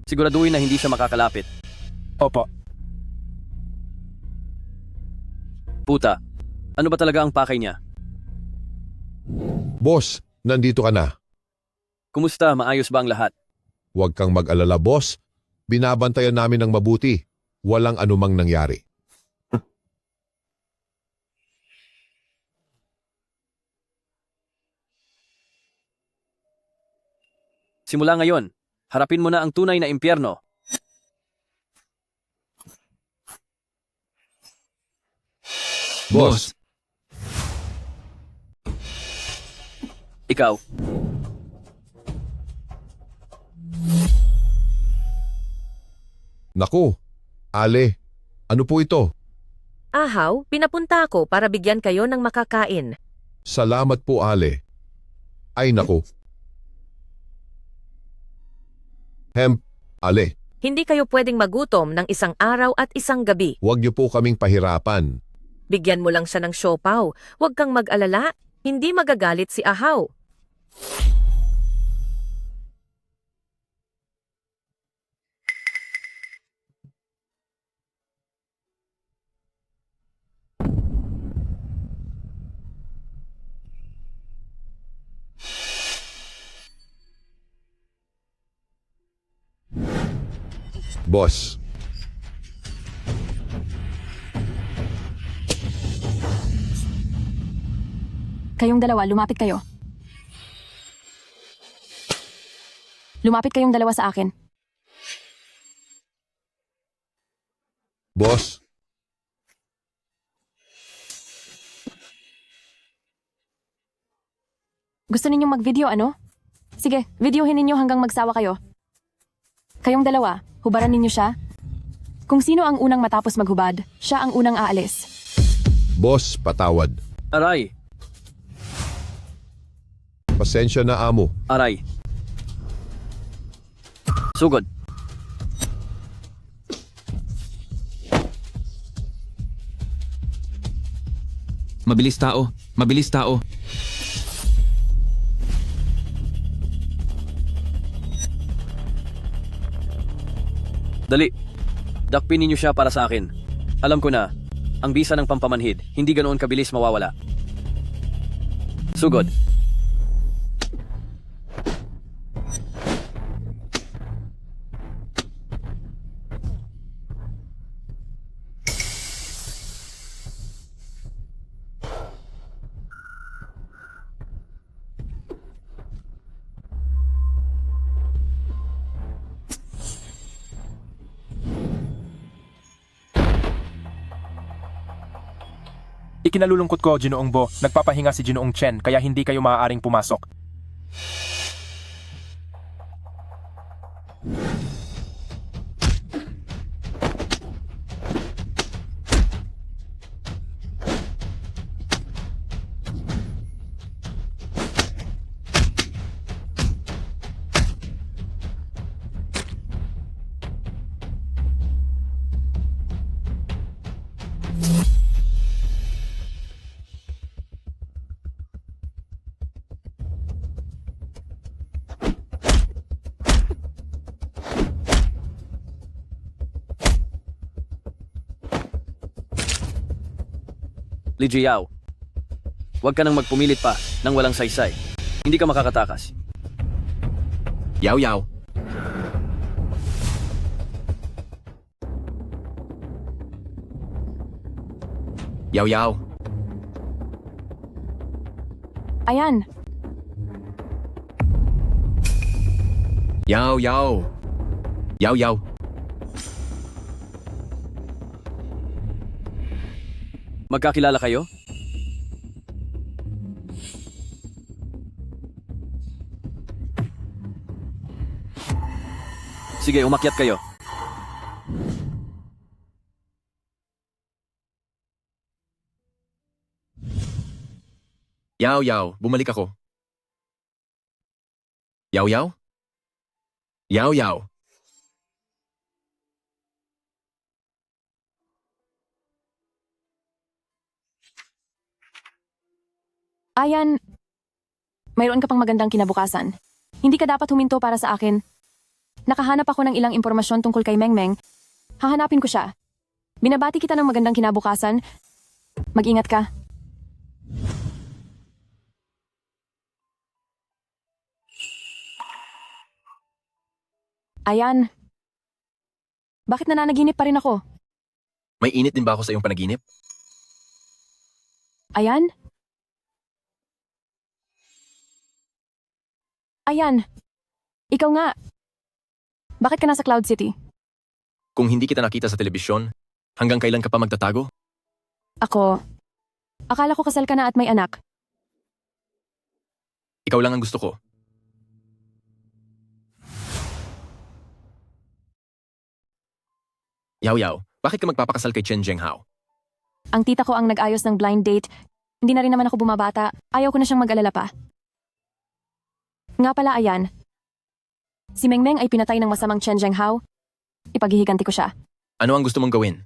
Siguraduhin na hindi siya makakalapit. Opo. Puta, ano ba talaga ang pakay niya? boss, nandito ka na. Kumusta? Maayos ba ang lahat? Huwag kang mag-alala, boss. Binabantayan namin ng mabuti. Walang anumang nangyari. Simula ngayon, harapin mo na ang tunay na impyerno. Boss, Ikaw. naku, Ale, ano po ito? Ahaw, pinapunta ako para bigyan kayo ng makakain. Salamat po, Ale. Ay naku. Ale, Hindi kayo pwedeng magutom ng isang araw at isang gabi. huwag niyo po kaming pahirapan. Bigyan mo lang siya ng siopaw. Huwag kang mag-alala. Hindi magagalit si Ahaw. Boss, Kayong dalawa, lumapit kayo. Lumapit kayong dalawa sa akin. boss, Gusto ninyong mag-video, ano? Sige, videohin ninyo hanggang magsawa kayo. Kayong dalawa, hubaran ninyo siya. Kung sino ang unang matapos maghubad, siya ang unang aalis. boss, patawad. Aray, Pasensya na, amo. aray. Sugod. Mabilis tao, mabilis tao. Dali. Dakpin ninyo siya para sa akin. Alam ko na, ang bisa ng pampamanhid, hindi ganoon kabilis mawawala. Sugod. Ikinalulungkot ko, Ginoong Bo, nagpapahinga si Ginoong Chen kaya hindi kayo maaaring pumasok. Li Jiao, huwag ka nang magpumilit pa nang walang saysay. Hindi ka makakatakas. Yaw yaw. Yaw yaw. Ayan, Yaw yaw. Yaw yaw. Magkakilala kayo? Sige, umakyat kayo. Yaw yaw. Bumalik ako. Yaw yaw. Yaw yaw. Ayan, mayroon ka pang magandang kinabukasan. Hindi ka dapat huminto para sa akin. Nakahanap ako ng ilang impormasyon tungkol kay Mengmeng. Hahanapin ko siya. Binabati kita ng magandang kinabukasan. Mag-ingat ka. Ayan. Bakit nananaginip pa rin ako? May init din ba ako sa iyong panaginip? Ayan? Ayan. Ikaw nga. Bakit ka nasa Cloud City? Kung hindi kita nakita sa telebisyon, hanggang kailan ka pa magtatago? Ako. Akala ko kasal ka na at may anak. Ikaw lang ang gusto ko. Yaw yaw, bakit ka magpapakasal kay Chen Zhenghao? Ang tita ko ang nag-ayos ng blind date. Hindi na rin naman ako bumabata. Ayaw ko na siyang mag-alala pa. Nga pala, ayan. Si Mengmeng ay pinatay ng masamang Chen Zhenghao. Ipaghihiganti ko siya. Ano ang gusto mong gawin?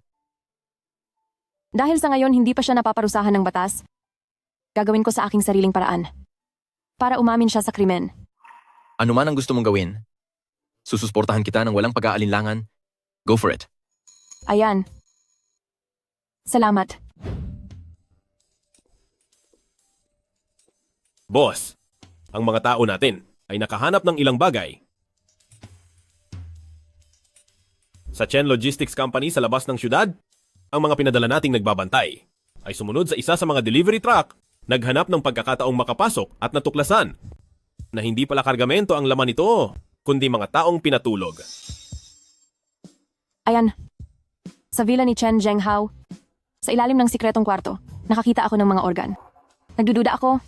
Dahil sa ngayon hindi pa siya napaparusahan ng batas, gagawin ko sa aking sariling paraan. Para umamin siya sa krimen. Ano man ang gusto mong gawin, susuportahan kita ng walang pag-aalinlangan. Go for it. Ayan. Salamat. Boss, ang mga tao natin ay nakahanap ng ilang bagay. Sa Chen Logistics Company sa labas ng syudad, ang mga pinadala nating nagbabantay ay sumunod sa isa sa mga delivery truck, naghanap ng pagkakataong makapasok at natuklasan na hindi pala kargamento ang laman nito, kundi mga taong pinatulog. Ayan. Sa villa ni Chen Zhenghao, sa ilalim ng sikretong kwarto, nakakita ako ng mga organ. Nagdududa ako.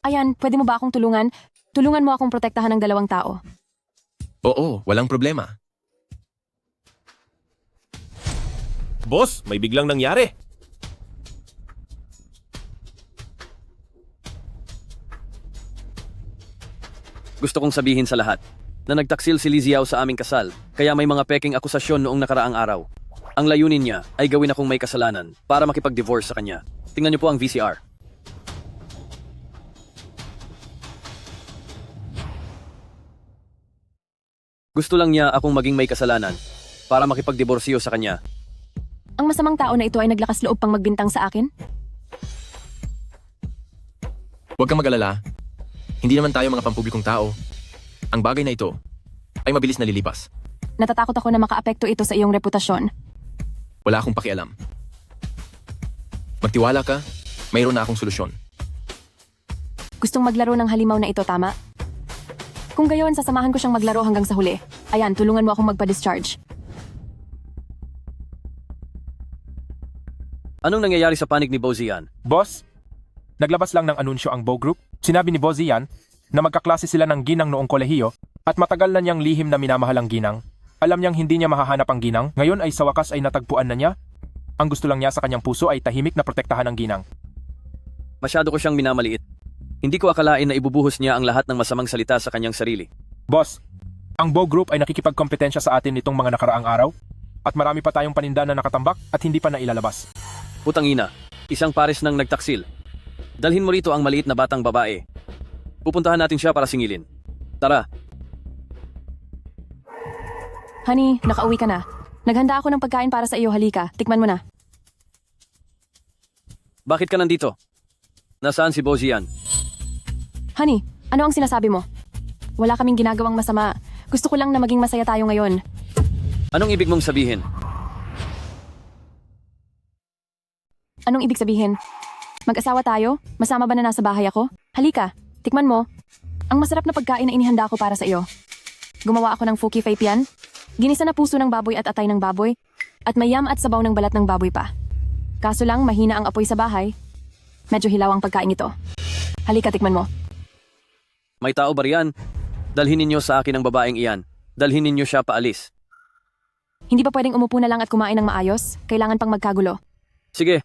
Ayan, pwede mo ba akong tulungan? Tulungan mo akong protektahan ng 2 tao. Oo, walang problema. Boss, may biglang nangyari. Gusto kong sabihin sa lahat na nagtaksil si Li Ziao sa aming kasal, kaya may mga peking akusasyon noong nakaraang araw. Ang layunin niya ay gawin akong may kasalanan para makipag-divorce sa kanya. Tingnan niyo po ang VCR. Gusto lang niya akong maging may kasalanan para makipag-diborsyo sa kanya. Ang masamang tao na ito ay naglakas loob pang magbintang sa akin? Huwag kang mag-alala. Hindi naman tayo mga pampublikong tao. Ang bagay na ito ay mabilis na lilipas. Natatakot ako na makaapekto ito sa iyong reputasyon. Wala akong pakialam. Magtiwala ka, mayroon na akong solusyon. Gustong maglaro ng halimaw na ito, tama? Kung gayon, sasamahan ko siyang maglaro hanggang sa huli. Ayan, tulungan mo akong magpa-discharge. Anong nangyayari sa panig ni Bozian? Boss, naglabas lang ng anunsyo ang Bo Group. Sinabi ni Bozian na magkaklase sila ng ginang noong kolehiyo at matagal na niyang lihim na minamahal ang ginang. Alam niyang hindi niya mahahanap ang ginang, ngayon ay sa wakas ay natagpuan na niya. Ang gusto lang niya sa kanyang puso ay tahimik na protektahan ang ginang. Masyado ko siyang minamaliit. Hindi ko akalain na ibubuhos niya ang lahat ng masamang salita sa kanyang sarili. Boss, ang Bo Group ay nakikipagkompetensya sa atin nitong mga nakaraang araw at marami pa tayong paninda na nakatambak at hindi pa nailalabas. Putang ina, isang pares ng nagtaksil. Dalhin mo rito ang maliit na batang babae. Pupuntahan natin siya para singilin. Tara. Honey, nakauwi ka na. Naghanda ako ng pagkain para sa iyo, halika. Tikman mo na. Bakit ka nandito? Nasaan si Bozian? Honey, ano ang sinasabi mo? Wala kaming ginagawang masama. Gusto ko lang na maging masaya tayo ngayon. Anong ibig mong sabihin? Anong ibig sabihin? Mag-asawa tayo? Masama ba na nasa bahay ako? Halika, tikman mo. Ang masarap na pagkain na inihanda ko para sa iyo. Gumawa ako ng fuki feipian. Ginisa na puso ng baboy at atay ng baboy. At may yam at sabaw ng balat ng baboy pa. Kaso lang, mahina ang apoy sa bahay. Medyo hilaw ang pagkain ito. Halika, tikman mo. May tao ba riyan? Dalhin ninyo sa akin ang babaeng iyan. Dalhin ninyo siya paalis. Hindi ba pwedeng umupo na lang at kumain ng maayos? Kailangan pang magkagulo. Sige.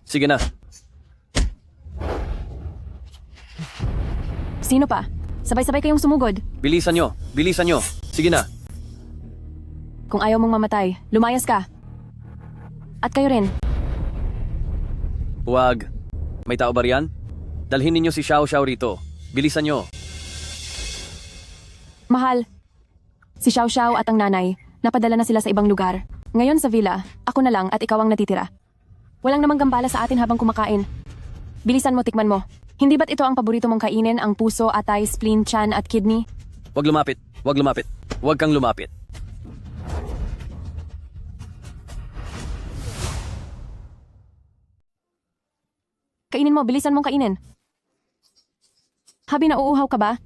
Sige na. Sino pa? Sabay-sabay kayong sumugod. Bilisan nyo. Bilisan nyo. Sige na. Kung ayaw mong mamatay, lumayas ka. At kayo rin. Huwag. May tao ba riyan? Dalhin ninyo si Xiao Xiao rito. Bilisan nyo. Mahal. Si Xiao Xiao at ang nanay, napadala na sila sa ibang lugar. Ngayon sa villa, ako na lang at ikaw ang natitira. Walang namang gambala sa atin habang kumakain. Bilisan mo, tikman mo. Hindi ba't ito ang paborito mong kainin, ang puso, atay, spleen, tiyan at kidney? Huwag lumapit. Huwag lumapit. Huwag kang lumapit. Kainin mo, bilisan mong kainin. Habi, nauuhaw ka ba?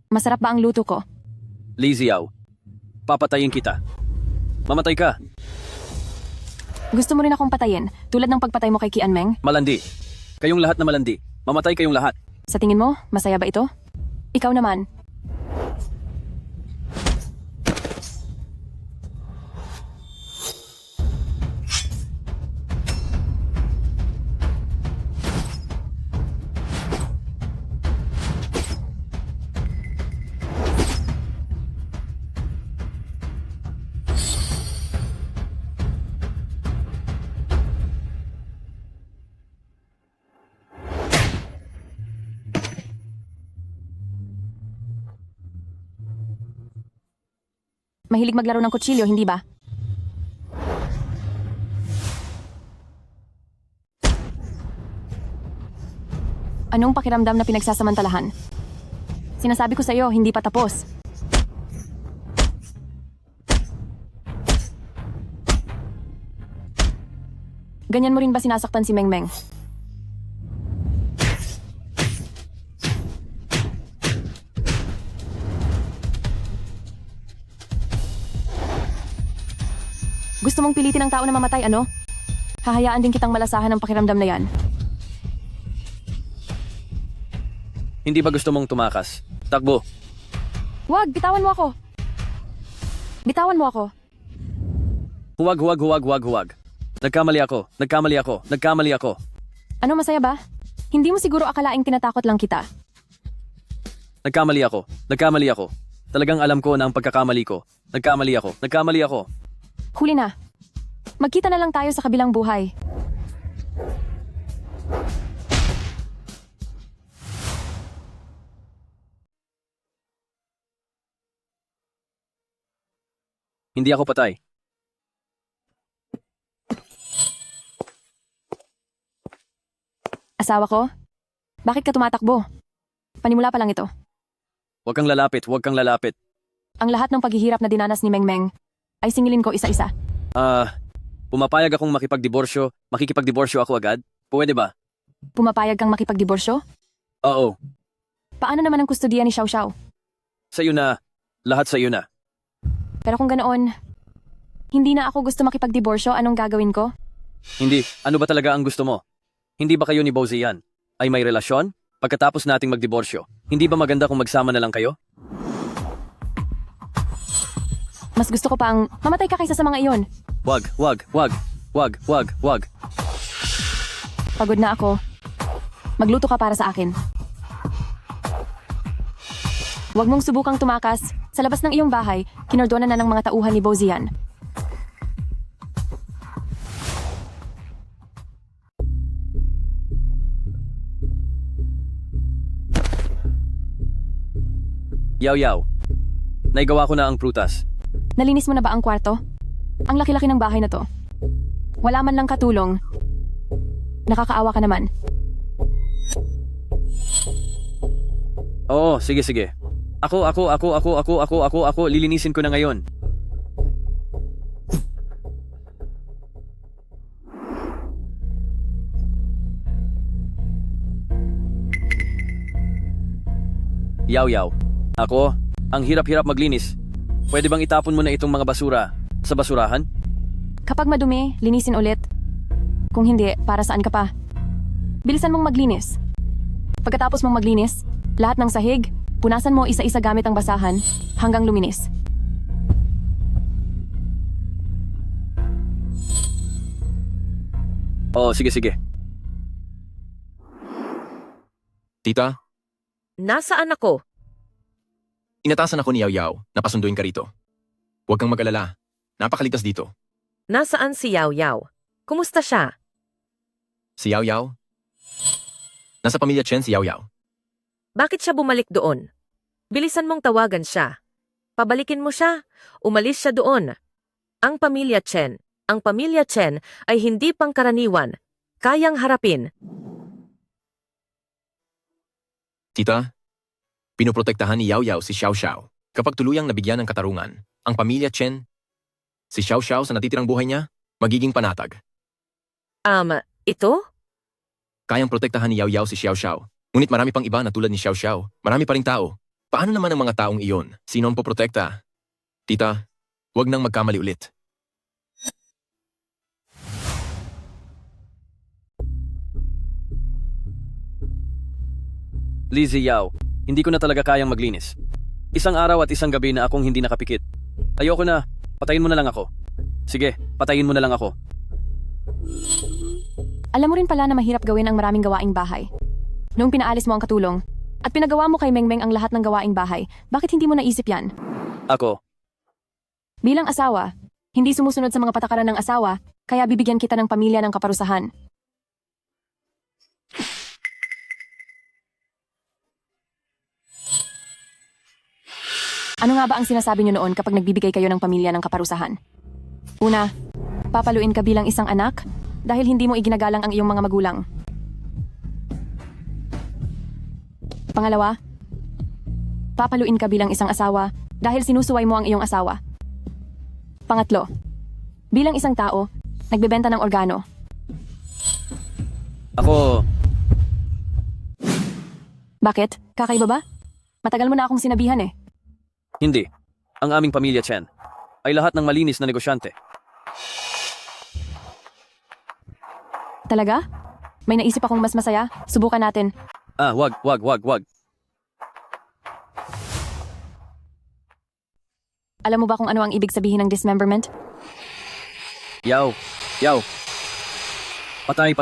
Masarap ba ang luto ko? Li Ziao, papatayin kita. Mamatay ka. Gusto mo rin akong patayin, tulad ng pagpatay mo kay Kian Meng? Malandi. Kayong lahat na malandi. Mamatay kayong lahat. Sa tingin mo, masaya ba ito? Ikaw naman. Mahilig maglaro ng kutsilyo, hindi ba? Anong pakiramdam na pinagsasamantalahan? Sinasabi ko sa iyo, hindi pa tapos. Ganyan mo rin ba sinasaktan si Mengmeng? Gusto mong pilitin ang tao na mamatay, ano? Hahayaan din kitang malasahan ang pakiramdam na yan. Hindi ba gusto mong tumakas? Takbo. Huwag, bitawan mo ako. Bitawan mo ako. Huwag, huwag, huwag, huwag, huwag. Nagkamali ako. Nagkamali ako. Nagkamali ako. Ano, masaya ba? Hindi mo siguro akalaing tinatakot lang kita. Nagkamali ako. Nagkamali ako. Talagang alam ko na ang pagkakamali ko. Nagkamali ako. Nagkamali ako. Huli na. Magkita na lang tayo sa kabilang buhay. Hindi ako patay. Asawa ko? Bakit ka tumatakbo? Panimula pa lang ito. Huwag kang lalapit, huwag kang lalapit. Ang lahat ng paghihirap na dinanas ni Mengmeng ay singilin ko isa-isa. Pumapayag akong makikipagdiborsyo ako agad? Pwede ba? Pumapayag kang makipagdiborsyo? Oo. Paano naman ang kustodiya ni Xiao Xiao? Sa'yo na. Lahat sa'yo na. Pero kung ganoon, hindi na ako gusto makipagdiborsyo, anong gagawin ko? Hindi. Ano ba talaga ang gusto mo? Hindi ba kayo ni Bozian ay may relasyon? Pagkatapos nating magdiborsyo, hindi ba maganda kung magsama na lang kayo? Mas gusto ko pang mamatay ka kaysa sa mga iyon. Wag. Pagod na ako. Magluto ka para sa akin. Huwag mong subukang tumakas. Sa labas ng iyong bahay, kinordona na ng mga tauhan ni Bozian. Yaw. Naigawa ko na ang prutas. Nalinis mo na ba ang kwarto? Ang laki-laki ng bahay na to. Wala man lang katulong. Nakakaawa ka naman. Oo, sige. Ako, lilinisin ko na ngayon. Yaw. Ako, ang hirap-hirap maglinis. Pwede bang itapon mo na itong mga basura sa basurahan? Kapag madumi, linisin ulit. Kung hindi, para saan ka pa? Bilisan mong maglinis. Pagkatapos mong maglinis, lahat ng sahig, punasan mo isa-isa gamit ang basahan hanggang luminis. Oo, sige. Tita, Nasaan ako? inatasan ako ni Yaw Yaw na pasunduin ka rito. Huwag kang mag-alala. Napakaligtas dito. Nasaan si Yaw Yaw? Kumusta siya? Si Yaw Yaw? Nasa pamilya Chen si Yaw Yaw. Bakit siya bumalik doon? Bilisan mong tawagan siya. Pabalikin mo siya. Umalis siya doon. Ang pamilya Chen ay hindi pangkaraniwan. Kayang harapin. Tita, pinoprotektahan ni Yaw Yaw si Xiao Xiao. Kapag tuluyang nabigyan ng katarungan, ang pamilya Chen, si Xiao Xiao sa natitirang buhay niya, magiging panatag. Ito? Kayang protektahan ni Yaw Yaw si Xiao Xiao. Ngunit marami pang iba na tulad ni Xiao Xiao. Marami pa ring tao. Paano naman ang mga taong iyon? Sino ang poprotekta? Tita, huwag nang magkamali ulit. Lizzie Yao, hindi ko na talaga kayang maglinis. Isang araw at isang gabi na akong hindi nakapikit. Ayoko na, patayin mo na lang ako. Sige, patayin mo na lang ako. Alam mo rin pala na mahirap gawin ang maraming gawaing bahay. Noong pinaalis mo ang katulong, at pinagawa mo kay Mengmeng ang lahat ng gawaing bahay, bakit hindi mo naisip yan? Ako, Bilang asawa, hindi sumusunod sa mga patakaran ng asawa, kaya bibigyan kita ng pamilya ng kaparusahan. Ano nga ba ang sinasabi niyo noon kapag nagbibigay kayo ng pamilya ng kaparusahan? Una, papaluin ka bilang isang anak dahil hindi mo iginagalang ang iyong mga magulang. Pangalawa, papaluin ka bilang isang asawa dahil sinusuway mo ang iyong asawa. Pangatlo, bilang isang tao, nagbebenta ng organo. Ako, Bakit? Kakaiba ba? Matagal mo na akong sinabihan eh. hindi. Ang aming pamilya Chen ay lahat ng malinis na negosyante. Talaga? May naisip akong mas masaya. Subukan natin. Wag. Alam mo ba kung ano ang ibig sabihin ng dismemberment? Yaw. Patay.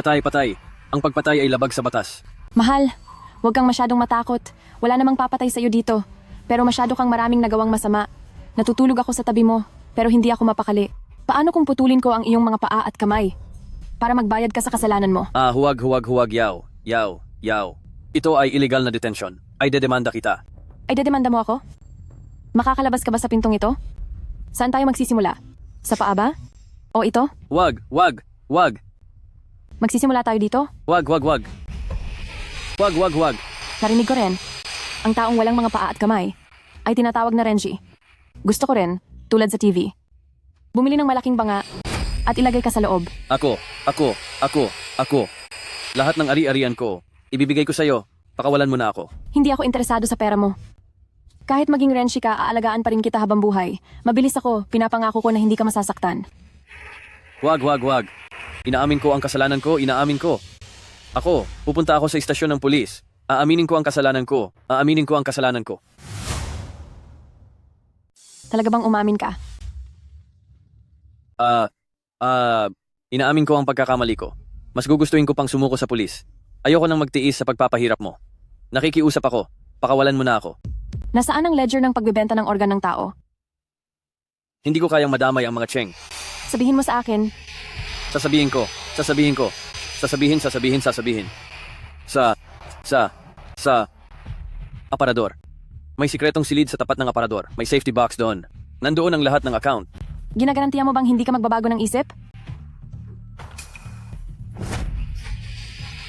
Ang pagpatay ay labag sa batas. Mahal, huwag kang masyadong matakot. Wala namang papatay sa iyo dito. Pero masyado kang maraming nagawang masama. Natutulog ako sa tabi mo, pero hindi ako mapakali. Paano kung putulin ko ang iyong mga paa at kamay? Para magbayad ka sa kasalanan mo. Huwag, Yaw. Ito ay illegal na detention. Ay dedemanda kita. Ay dedemanda mo ako? Makakalabas ka ba sa pintong ito? Saan tayo magsisimula? Sa paa ba? O ito? Wag. Magsisimula tayo dito? Wag. Huwag. Narinig ko rin. Ang taong walang mga paa at kamay ay tinatawag na Renji. Gusto ko rin, tulad sa TV. Bumili ng malaking banga at ilagay ka sa loob. Ako. Lahat ng ari-arian ko, ibibigay ko sa'yo. Pakawalan mo na ako. Hindi ako interesado sa pera mo. Kahit maging Renji ka, aalagaan pa rin kita habang buhay. Mabilis ako, pinapangako ko na hindi ka masasaktan. Huwag. Inaamin ko ang kasalanan ko, Ako, pupunta ako sa istasyon ng pulis. Aaminin ko ang kasalanan ko. Talaga bang umamin ka? Inaamin ko ang pagkakamali ko. Mas gugustuhin ko pang sumuko sa pulis. Ayoko nang magtiis sa pagpapahirap mo. Nakikiusap ako. Pakawalan mo na ako. Nasaan ang ledger ng pagbebenta ng organ ng tao? Hindi ko kayang madamay ang mga Cheng. Sabihin mo sa akin. Sasabihin ko. Sasabihin. Sa aparador. May sikretong silid sa tapat ng aparador. May safety box doon. Nandoon ang lahat ng account. Ginagarantiya mo bang hindi ka magbabago ng isip?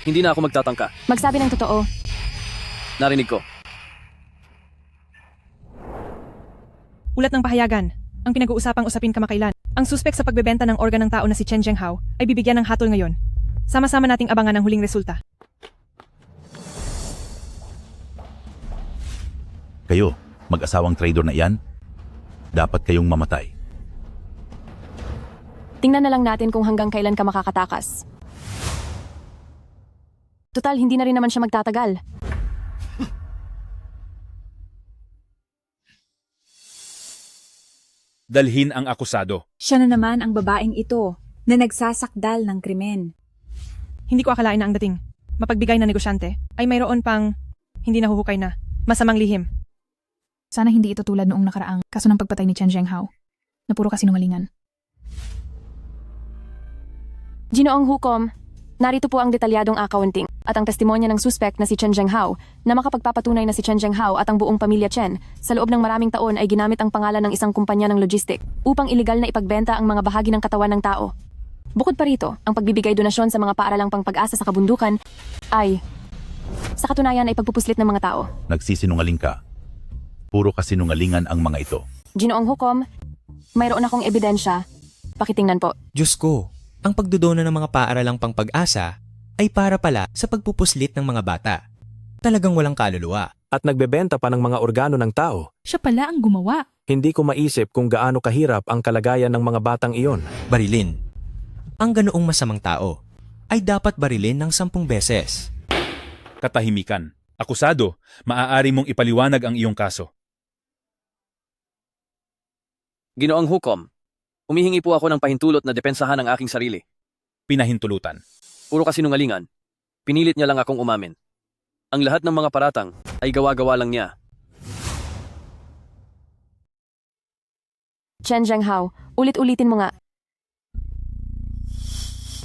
Hindi na ako magtatangka. Magsabi ng totoo. Narinig ko. Ulat ng pahayagan. Ang pinag-uusapang usapin kamakailan. Ang suspek sa pagbebenta ng organ ng tao na si Chen Zhenghao ay bibigyan ng hatol ngayon. Sama-sama nating abangan ang huling resulta. Kayo, mag-asawang trader na iyan, dapat kayong mamatay. Tingnan na lang natin kung hanggang kailan ka makakatakas. Total, hindi na rin naman siya magtatagal. Dalhin ang akusado. Siya na naman ang babaeng ito na nagsasakdal ng krimen. Hindi ko akalain na ang dating mapagbigay na negosyante ay mayroon pang hindi nahuhukay na masamang lihim. Sana hindi ito tulad noong nakaraang kaso ng pagpatay ni Chen Zhenghao na puro kasinungalingan. Ginoong hukom, narito po ang detalyadong accounting at ang testimonya ng suspect na si Chen Zhenghao na makapagpapatunay na si Chen Zhenghao at ang buong pamilya Chen sa loob ng maraming taon ay ginamit ang pangalan ng isang kumpanya ng logistic upang iligal na ipagbenta ang mga bahagi ng katawan ng tao. Bukod pa rito, ang pagbibigay donasyon sa mga paaralang pang-pag-asa sa kabundukan ay sa katunayan ay pagpupuslit ng mga tao. Nagsisinungaling ka. Puro kasinungalingan ang mga ito. Ginoong hukom, mayroon akong ebidensya. Pakitingnan po. Diyos ko, ang pagdodona ng mga paaralang pang-pag-asa ay para pala sa pagpupuslit ng mga bata. Talagang walang kaluluwa. At nagbebenta pa ng mga organo ng tao. Siya pala ang gumawa. Hindi ko maisip kung gaano kahirap ang kalagayan ng mga batang iyon. Barilin. Ang ganoong masamang tao ay dapat barilin ng 10 beses. Katahimikan. Akusado, maaari mong ipaliwanag ang iyong kaso. Ginoong hukom, humihingi po ako ng pahintulot na depensahan ang aking sarili. Pinahintulutan. Puro kasinungalingan. Pinilit niya lang akong umamin. Ang lahat ng mga paratang ay gawa-gawa lang niya. Chen Zhenghao, ulit-ulitin mo nga.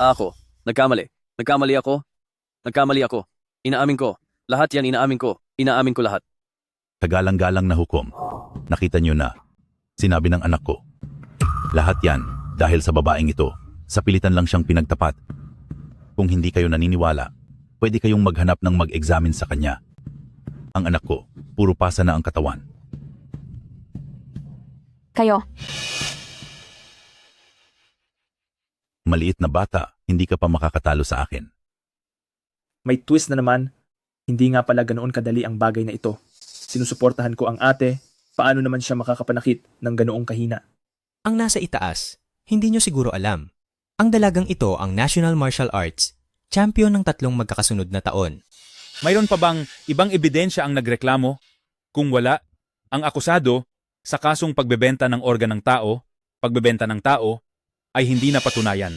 Ako, nagkamali ako. Inaamin ko. Lahat yan inaamin ko lahat. Kagalang-galang na hukom. Nakita niyo na. Sinabi ng anak ko. Lahat yan dahil sa babaeng ito. Sa pilitan lang siyang pinagtapat. Kung hindi kayo naniniwala, pwede kayong maghanap ng mag-examine sa kanya. Ang anak ko, puro pasa na ang katawan. Kayo. Maliit na bata, hindi ka pa makakatalo sa akin. May twist na naman. Hindi nga pala ganoon kadali ang bagay na ito. Sinusuportahan ko ang ate, paano naman siya makakapanakit ng ganoong kahina? Ang nasa itaas, hindi nyo siguro alam. Ang dalagang ito ang National Martial Arts, champion ng 3 magkakasunod na taon. Mayroon pa bang ibang ebidensya ang nagreklamo? Kung wala, ang akusado sa kasong pagbebenta ng organ ng tao, ay hindi napatunayan.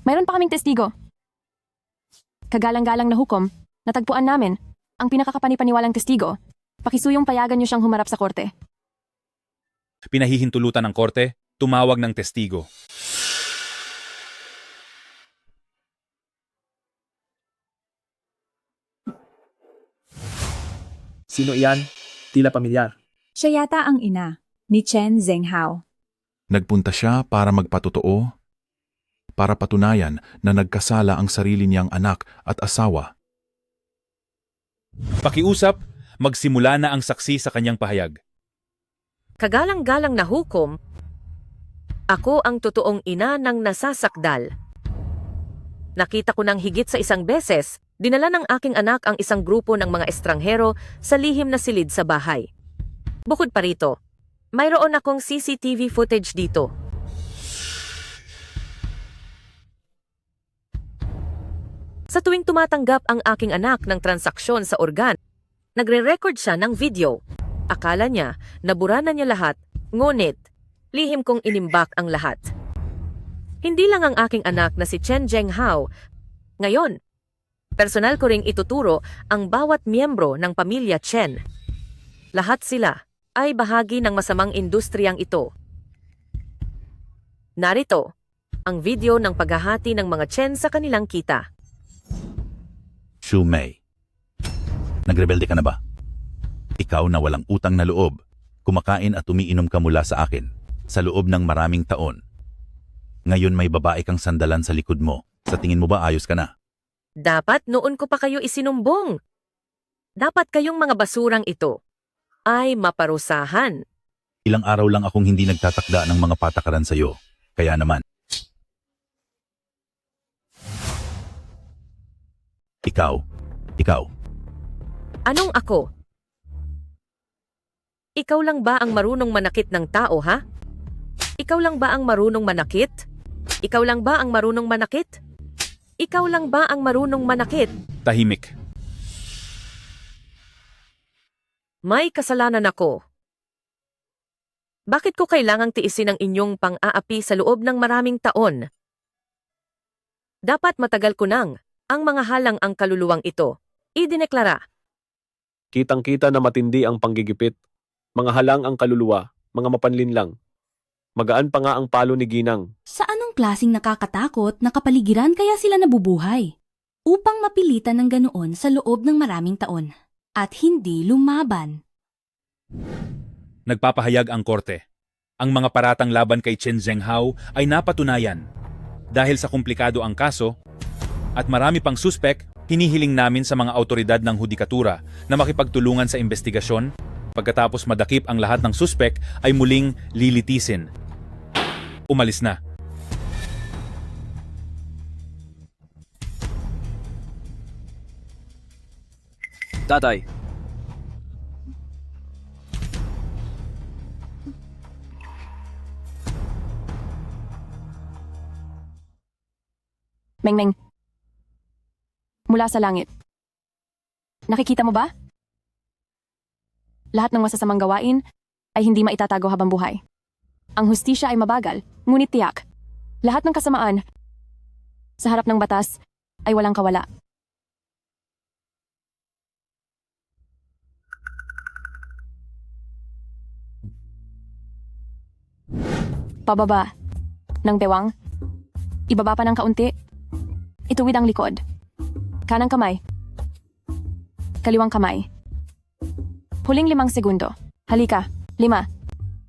Mayroon pa kaming testigo. Kagalang-galang na hukom, natagpuan namin ang pinakakapanipaniwalang testigo. Pakisuyong payagan niyo siyang humarap sa korte. Pinahihintulutan ng korte, tumawag ng testigo. Sino iyan? Tila pamilyar. Siya yata ang ina ni Chen Zhenghao. Nagpunta siya para magpatotoo. para patunayan na nagkasala ang sarili niyang anak at asawa. Pakiusap, magsimula na ang saksi sa kanyang pahayag. Kagalang-galang na hukom, ako ang totoong ina ng nasasakdal. Nakita ko ng higit sa isang beses, dinala ng aking anak ang isang grupo ng mga estranghero sa lihim na silid sa bahay. Bukod pa rito, mayroon akong CCTV footage dito. Sa tuwing tumatanggap ang aking anak ng transaksyon sa organ, nagre-record siya ng video. Akala niya, nabura na niya lahat, ngunit, lihim kong inimbak ang lahat. Hindi lang ang aking anak na si Chen Zhenghao. Ngayon, personal ko ring ituturo ang bawat miyembro ng pamilya Chen. Lahat sila ay bahagi ng masamang industriyang ito. Narito, ang video ng paghahati ng mga Chen sa kanilang kita. Xu Mei, nagrebelde ka na ba? Ikaw na walang utang na loob, kumakain at umiinom ka mula sa akin sa loob ng maraming taon. Ngayon may babae kang sandalan sa likod mo. Sa tingin mo ba ayos ka na? Dapat noon ko pa kayo isinumbong. Dapat kayong mga basurang ito ay maparusahan. Ilang araw lang akong hindi nagtatakda ng mga patakaran sa'yo. Kaya naman. Ikaw. Anong ako? Ikaw lang ba ang marunong manakit ng tao, ha? Ikaw lang ba ang marunong manakit? Ikaw lang ba ang marunong manakit? Ikaw lang ba ang marunong manakit? Tahimik. May kasalanan ako. Bakit ko kailangang tiisin ang inyong pang-aapi sa loob ng maraming taon? Dapat matagal ko nang ang mga halang ang kaluluwang ito. Idineklara. Kitang-kita na matindi ang panggigipit. Mga halang ang kaluluwa, mga mapanlinlang. Magaan pa nga ang palo ni Ginang. Sa anong klaseng nakakatakot na kapaligiran kaya sila nabubuhay? Upang mapilitan ng ganoon sa loob ng maraming taon. At hindi lumaban. Nagpapahayag ang korte. Ang mga paratang laban kay Chen Zhenghao ay napatunayan. Dahil sa komplikado ang kaso, at marami pang suspek, hinihiling namin sa mga autoridad ng hudikatura na makipagtulungan sa investigasyon. Pagkatapos madakip ang lahat ng suspek ay muling lilitisin. Umalis na. Tatay, Mengmeng. Mula sa langit. Nakikita mo ba? Lahat ng masasamang gawain ay hindi maitatago habang buhay. Ang hustisya ay mabagal, ngunit tiyak. Lahat ng kasamaan sa harap ng batas ay walang kawala. Pababa ng bewang. Ibaba pa ng kaunti. Ituwid ang likod. Kanang kamay. Kaliwang kamay. Huling 5 segundo. Halika. 5,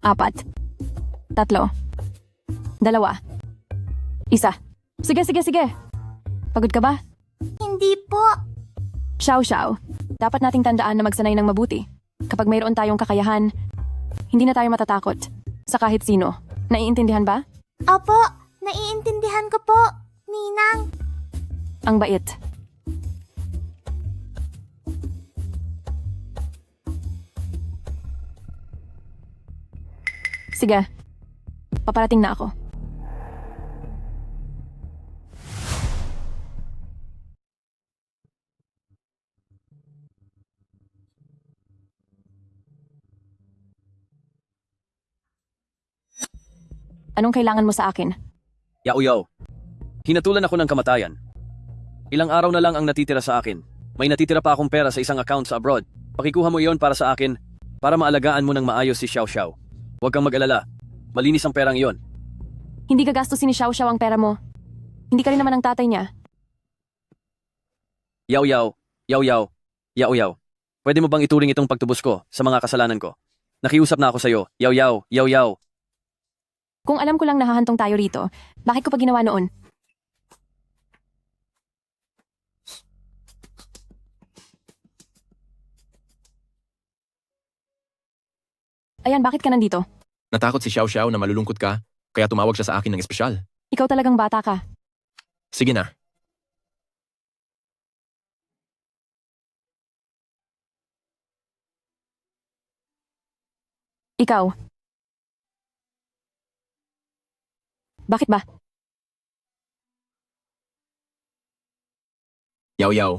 4, 3, 2, 1. Sige. Pagod ka ba? Hindi po. Xiao. Dapat nating tandaan na magsanay ng mabuti. Kapag mayroon tayong kakayahan, hindi na tayo matatakot. Sa kahit sino. Naiintindihan ba? Opo, naiintindihan ko po, Ninang. Ang bait. Sige. Paparating na ako. Anong kailangan mo sa akin? Yao. Hinatulan ako ng kamatayan. Ilang araw na lang ang natitira sa akin. May natitira pa akong pera sa isang account sa abroad. Pakikuha mo iyon para sa akin, para maalagaan mo ng maayos si Xiao. Huwag kang mag-alala. Malinis ang perang iyon. Hindi gagastusin ni Xiao ang pera mo. Hindi ka rin naman ang tatay niya. Yao. Pwede mo bang ituring itong pagtubos ko sa mga kasalanan ko? Nakiusap na ako sa'yo. Yao. Kung alam ko lang nahahantong tayo rito, bakit ko pa ginawa noon? Ayan, bakit ka nandito? Natakot si Xiao Xiao na malulungkot ka, kaya tumawag siya sa akin ng espesyal. Ikaw talagang bata ka. Sige na. Ikaw. Bakit ba? Yaw Yaw.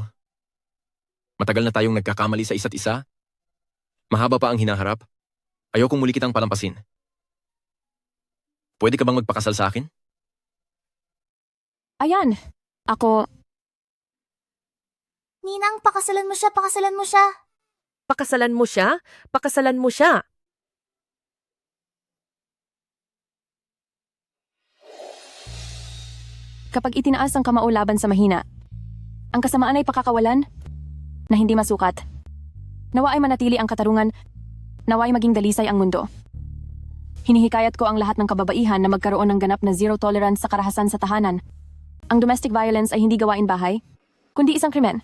Matagal na tayong nagkakamali sa isa't isa. Mahaba pa ang hinaharap. Ayokong muli kitang palampasin. Pwede ka bang magpakasal sa akin? Ayan. Ako, Ninang, pakasalan mo siya, pakasalan mo siya. Pakasalan mo siya? Pakasalan mo siya. kapag itinaas ang kamao laban sa mahina, ang kasamaan ay pakakawalan na hindi masukat. Nawa ay manatili ang katarungan, nawa ay maging dalisay ang mundo. Hinihikayat ko ang lahat ng kababaihan na magkaroon ng ganap na zero tolerance sa karahasan sa tahanan. Ang domestic violence ay hindi gawain bahay, kundi isang krimen.